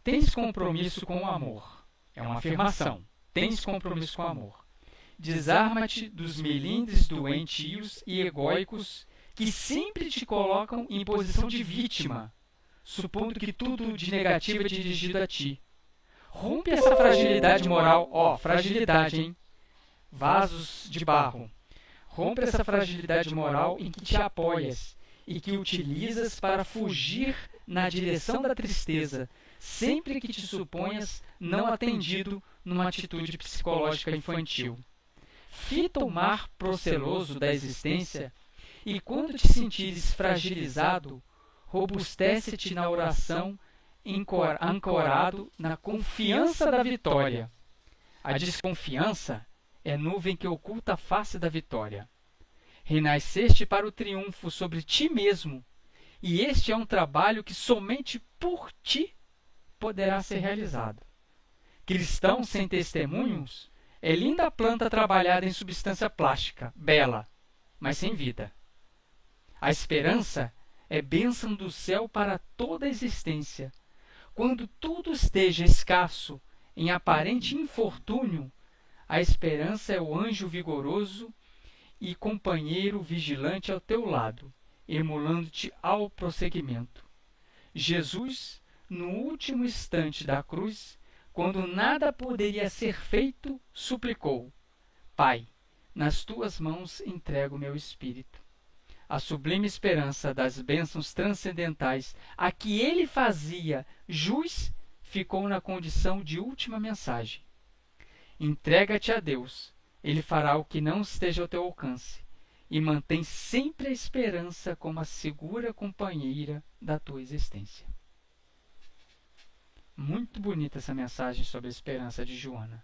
tens compromisso com o amor. É uma afirmação. Tens compromisso com o amor. Desarma-te dos melindres doentios e egóicos que sempre te colocam em posição de vítima, supondo que tudo de negativo é dirigido a ti. Rompe essa fragilidade moral. Fragilidade, hein? Vasos de barro. Rompe essa fragilidade moral em que te apoias e que utilizas para fugir na direção da tristeza, sempre que te suponhas não atendido numa atitude psicológica infantil. Fita o mar proceloso da existência e, quando te sentires fragilizado, robustece-te na oração, ancorado na confiança da vitória. A desconfiança é nuvem que oculta a face da vitória. Renasceste para o triunfo sobre ti mesmo, e este é um trabalho que somente por ti poderá ser realizado. Cristão sem testemunhos é linda planta trabalhada em substância plástica, bela, mas sem vida. A esperança é bênção do céu para toda a existência. Quando tudo esteja escasso em aparente infortúnio, a esperança é o anjo vigoroso e companheiro vigilante ao teu lado, emulando-te ao prosseguimento. Jesus, no último instante da cruz, quando nada poderia ser feito, suplicou: Pai, nas tuas mãos entrego o meu espírito. A sublime esperança das bênçãos transcendentais a que ele fazia jus ficou na condição de última mensagem. Entrega-te a Deus, ele fará o que não esteja ao teu alcance, e mantém sempre a esperança como a segura companheira da tua existência. Muito bonita essa mensagem sobre a esperança de Joana.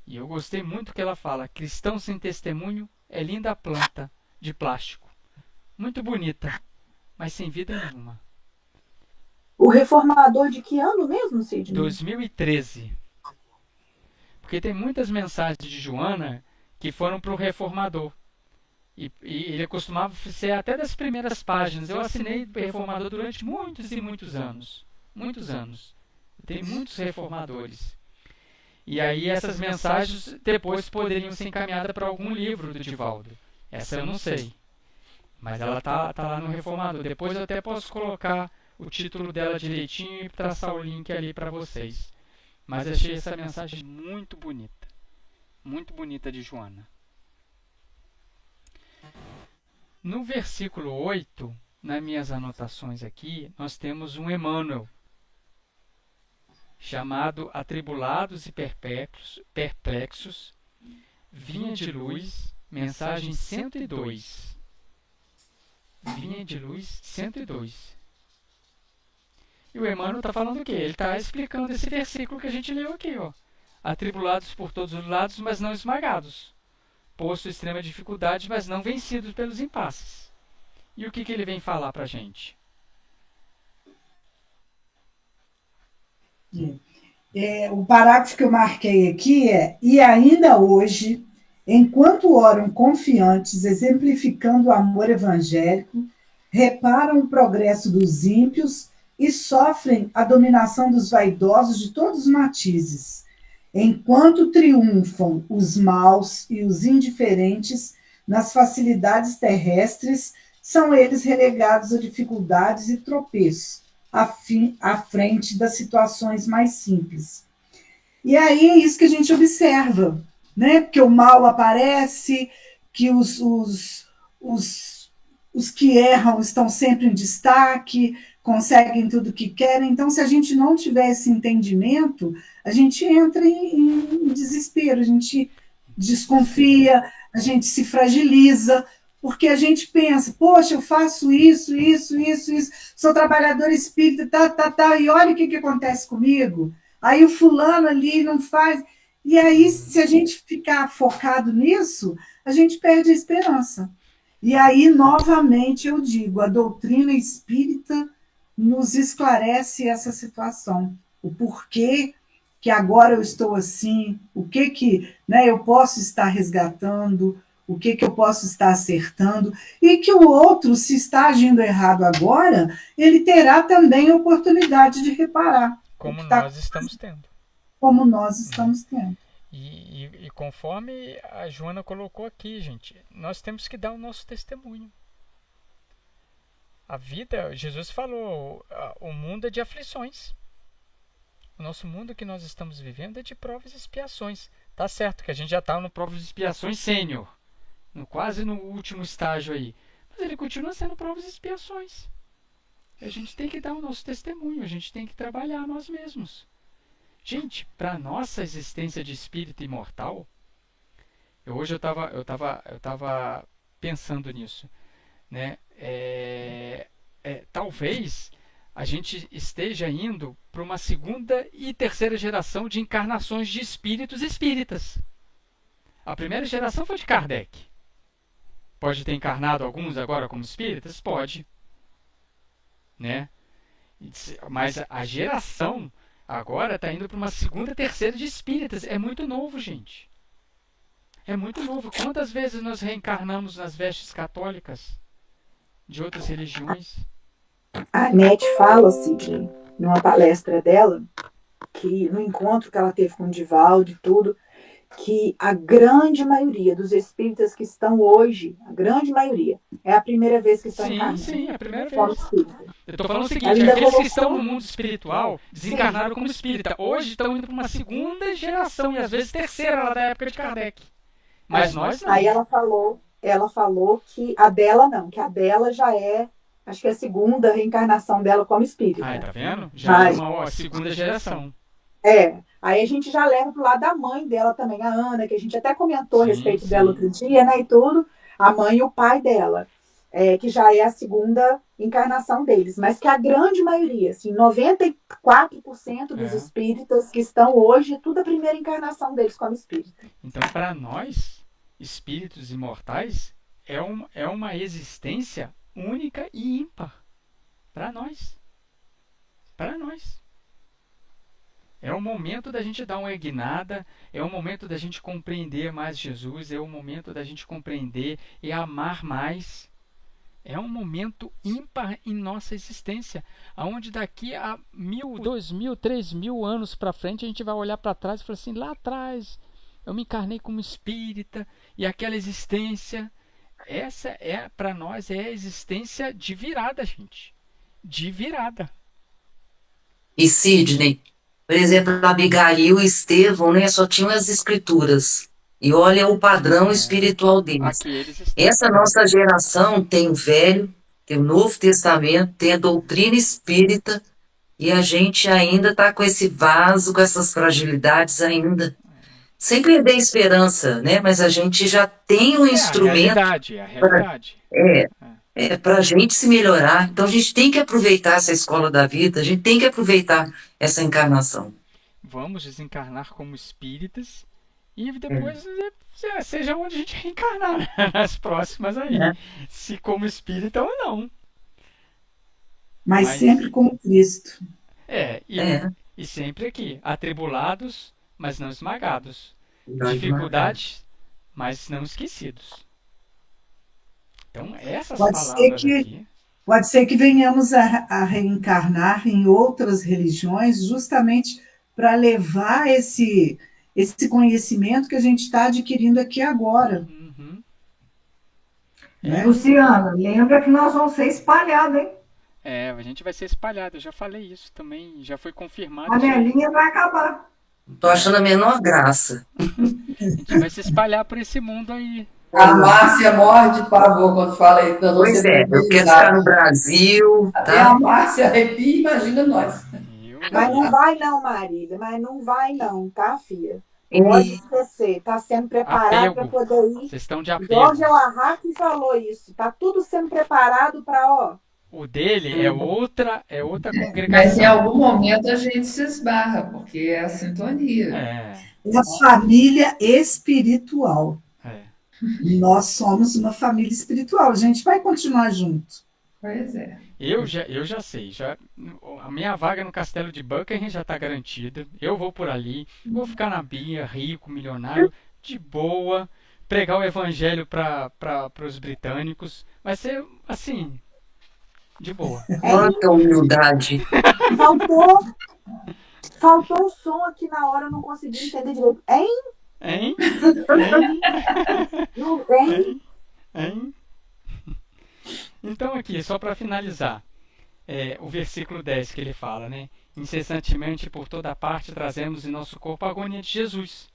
E eu gostei muito que ela fala: cristão sem testemunho é linda planta de plástico. Muito bonita, mas sem vida nenhuma. O reformador de que ano mesmo, Sidney? 2013. Porque tem muitas mensagens de Joana que foram para o reformador. E ele costumava ser até das primeiras páginas. Eu assinei reformador durante muitos e muitos anos. Muitos anos. Tem muitos reformadores. E aí essas mensagens depois poderiam ser encaminhadas para algum livro do Divaldo. Essa eu não sei. Mas ela tá lá no reformador. Depois eu até posso colocar o título dela direitinho e traçar o link ali para vocês. Mas achei essa mensagem muito bonita. Muito bonita de Joana. No versículo 8, nas minhas anotações aqui, nós temos um Emmanuel, chamado Atribulados e Perplexos, Vinha de Luz, mensagem 102. Vinha de Luz 102. E o Emmanuel está falando o quê? Ele está explicando esse versículo que a gente leu aqui, ó. Atribulados por todos os lados, mas não esmagados. Posto extrema dificuldade, mas não vencidos pelos impasses. E o que ele vem falar para a gente? O parágrafo que eu marquei aqui é: e ainda hoje, enquanto oram confiantes, exemplificando o amor evangélico, reparam o progresso dos ímpios e sofrem a dominação dos vaidosos de todos os matizes. Enquanto triunfam os maus e os indiferentes nas facilidades terrestres, são eles relegados a dificuldades e tropeços, à frente das situações mais simples. E aí é isso que a gente observa, né? Porque o mal aparece, que os que erram estão sempre em destaque, conseguem tudo o que querem. Então, se a gente não tiver esse entendimento, a gente entra em desespero, a gente desconfia, a gente se fragiliza, porque a gente pensa: poxa, eu faço isso, sou trabalhador espírita, e olha o que acontece comigo. Aí o fulano ali não faz. E aí, se a gente ficar focado nisso, a gente perde a esperança. E aí, novamente, eu digo, a doutrina espírita nos esclarece essa situação. O porquê que agora eu estou assim, o que eu posso estar resgatando, o que eu posso estar acertando, e que o outro, se está agindo errado agora, ele terá também a oportunidade de reparar. Como nós estamos tendo. Como nós estamos tendo. E conforme a Joana colocou aqui, gente, nós temos que dar o nosso testemunho. A vida, Jesus falou, o mundo é de aflições. O nosso mundo que nós estamos vivendo é de provas e expiações. Tá certo que a gente já está no provas e expiações sênior, quase no último estágio aí. Mas ele continua sendo provas e expiações. A gente tem que dar o nosso testemunho, a gente tem que trabalhar nós mesmos. Gente, para a nossa existência de espírito imortal, hoje eu estava pensando nisso, né? Talvez a gente esteja indo para uma segunda e terceira geração de encarnações de espíritos espíritas. A primeira geração foi de Kardec. Pode ter encarnado alguns agora como espíritas? Pode. Né? Mas a geração agora está indo para uma segunda, terceira de espíritas. É muito novo, gente. É muito novo. Quantas vezes nós reencarnamos nas vestes católicas de outras religiões? A Anete fala, Sidney, numa palestra dela, que no encontro que ela teve com o Divaldo e tudo, que a grande maioria dos espíritas que estão hoje, a grande maioria, é a primeira vez que estão encarnando. Sim, é a primeira vez. Eu estou falando o seguinte, aqueles que estão no mundo espiritual desencarnaram como espírita. Hoje estão indo para uma segunda geração, e às vezes terceira, lá da época de Kardec. Mas nós não. Aí ela falou que a dela não, que a dela já é, acho que é a segunda reencarnação dela como espírita. Aí, tá vendo? Já é uma segunda geração. Aí a gente já leva pro lado da mãe dela também, a Ana, que a gente até comentou a Sim, respeito sim. dela outro dia, né, e tudo, a mãe e o pai dela, que já é a segunda encarnação deles, mas que a grande maioria, assim, 94% dos espíritas que estão hoje, tudo a primeira encarnação deles como espírita. Então, para nós, espíritos imortais, é uma existência única e ímpar. Para nós. Para nós. É o momento da gente dar uma guinada, é o momento da gente compreender mais Jesus, é o momento da gente compreender e amar mais. É um momento ímpar em nossa existência, onde daqui a 1000, 2000, 3000 anos para frente a gente vai olhar para trás e falar assim, lá atrás eu me encarnei como espírita e aquela existência, essa é para nós é a existência de virada, gente, de virada. E Sidney, por exemplo, Abigail e Estevão, né, só tinham as escrituras. E olha o padrão espiritual deles. Aqui eles estão. Essa nossa geração tem o Velho, tem o Novo Testamento, tem a doutrina espírita, e a gente ainda está com esse vaso, com essas fragilidades ainda. Sem perder a esperança, né? Mas a gente já tem um instrumento É a realidade. para a gente se melhorar. Então a gente tem que aproveitar essa escola da vida, a gente tem que aproveitar essa encarnação. Vamos desencarnar como espíritas e depois seja onde a gente reencarnar, né? Nas próximas aí. Se como espírita ou não. Mas sempre com Cristo. E sempre aqui, atribulados, mas não esmagados. Dificuldades, mas não esquecidos. Então, essas palavras aqui... Pode ser que venhamos a reencarnar em outras religiões justamente para levar esse conhecimento que a gente está adquirindo aqui agora. Né? Luciana, lembra que nós vamos ser espalhados, hein? A gente vai ser espalhado, eu já falei isso também, já foi confirmado. A Nelinha vai acabar. Tô achando a menor graça. A gente vai se espalhar por esse mundo aí. A Márcia morre de pavor quando fala aí. Pois é, eu quero ficar no Brasil. Até a Márcia arrepia, imagina nós. Mas não vai não, Marília, mas não vai não, tá, filha? Pode esquecer, tá sendo preparado para poder ir. Vocês estão de apego. Jorge Alarraque falou isso, tá tudo sendo preparado para, O dele é outra congregação. Mas em algum momento a gente se esbarra, porque é a sintonia. É a família espiritual. Nós somos uma família espiritual. A gente vai continuar junto. Pois é. Eu já sei. A minha vaga no Castelo de Buckingham já está garantida. Eu vou por ali. Vou ficar na Bia, rico, milionário, de boa. Pregar o evangelho para os britânicos. Vai ser assim... De boa. Quanta humildade. Faltou o som aqui na hora, eu não consegui entender direito. Hein? Não vem? Hein? Então aqui, só para finalizar, o versículo 10 que ele fala, né? Incessantemente por toda parte trazemos em nosso corpo a agonia de Jesus.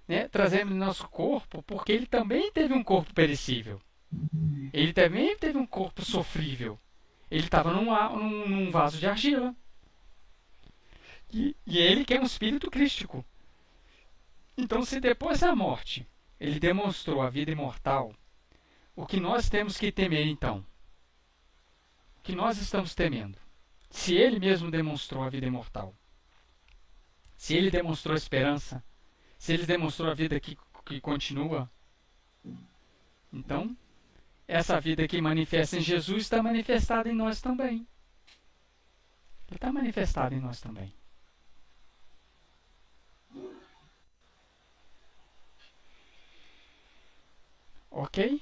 Né? Trazemos em nosso corpo porque ele também teve um corpo perecível. Ele também teve um corpo sofrível. Ele estava num vaso de argila. E ele que é um espírito crístico. Então, se depois da morte ele demonstrou a vida imortal, o que nós temos que temer então? O que nós estamos temendo? Se ele mesmo demonstrou a vida imortal, se ele demonstrou a esperança, se ele demonstrou a vida que continua, então... Essa vida que manifesta em Jesus está manifestada em nós também. Ele está manifestado em nós também. Ok?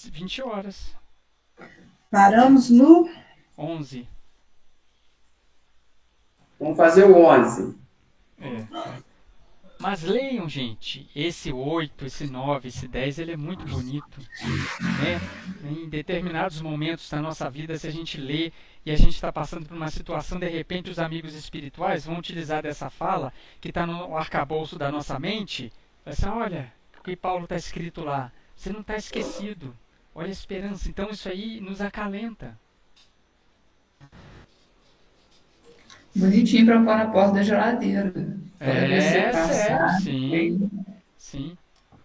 20 horas. Paramos no 11. Vamos fazer o 11. Mas leiam, gente, esse 8, esse 9, esse 10, ele é muito bonito, né? Em determinados momentos da nossa vida, se a gente lê e a gente está passando por uma situação, de repente os amigos espirituais vão utilizar dessa fala, que está no arcabouço da nossa mente, vai ser, olha, o que Paulo está escrito lá, você não está esquecido, olha a esperança. Então isso aí nos acalenta. Bonitinho para pôr na porta da geladeira. Quando você É, sério, passar, sim, sim,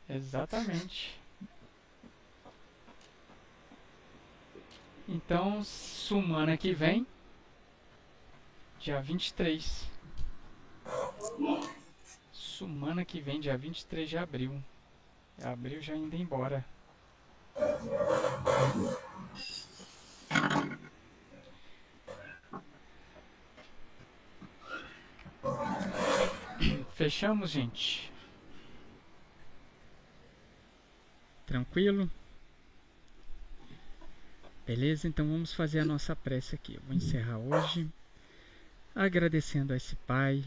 exatamente. Então, semana que vem, dia 23. Semana que vem, dia 23 de abril. Abril já indo embora. Fechamos, gente? Tranquilo? Beleza? Então vamos fazer a nossa prece aqui. Eu vou encerrar hoje agradecendo a esse Pai,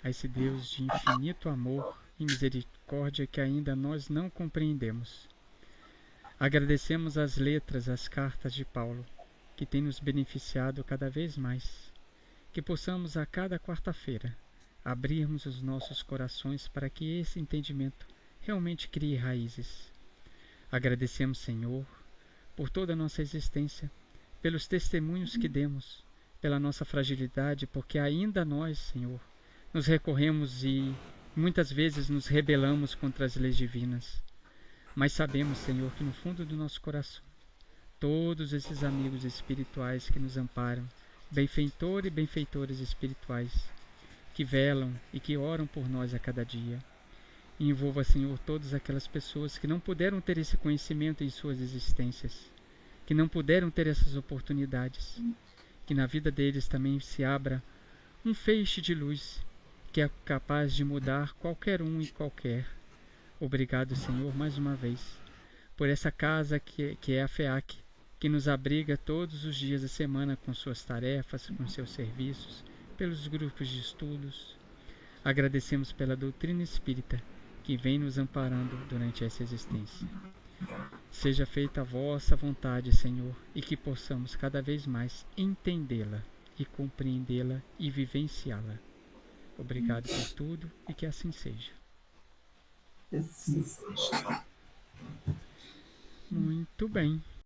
a esse Deus de infinito amor e misericórdia que ainda nós não compreendemos. Agradecemos as letras, as cartas de Paulo, que tem nos beneficiado cada vez mais. Que possamos a cada quarta-feira abrirmos os nossos corações para que esse entendimento realmente crie raízes. Agradecemos, Senhor, por toda a nossa existência, pelos testemunhos que demos, pela nossa fragilidade, porque ainda nós, Senhor, nos recorremos e muitas vezes nos rebelamos contra as leis divinas. Mas sabemos, Senhor, que no fundo do nosso coração, todos esses amigos espirituais que nos amparam, benfeitor e benfeitores espirituais, que velam e que oram por nós a cada dia. E envolva, Senhor, todas aquelas pessoas que não puderam ter esse conhecimento em suas existências, que não puderam ter essas oportunidades, que na vida deles também se abra um feixe de luz que é capaz de mudar qualquer um e qualquer. Obrigado, Senhor, mais uma vez, por essa casa que é a FEAC, que nos abriga todos os dias da semana com suas tarefas, com seus serviços, pelos grupos de estudos. Agradecemos pela doutrina espírita que vem nos amparando durante essa existência. Seja feita a vossa vontade, Senhor, e que possamos cada vez mais entendê-la e compreendê-la e vivenciá-la. Obrigado por tudo e que assim seja. Assim seja. Muito bem.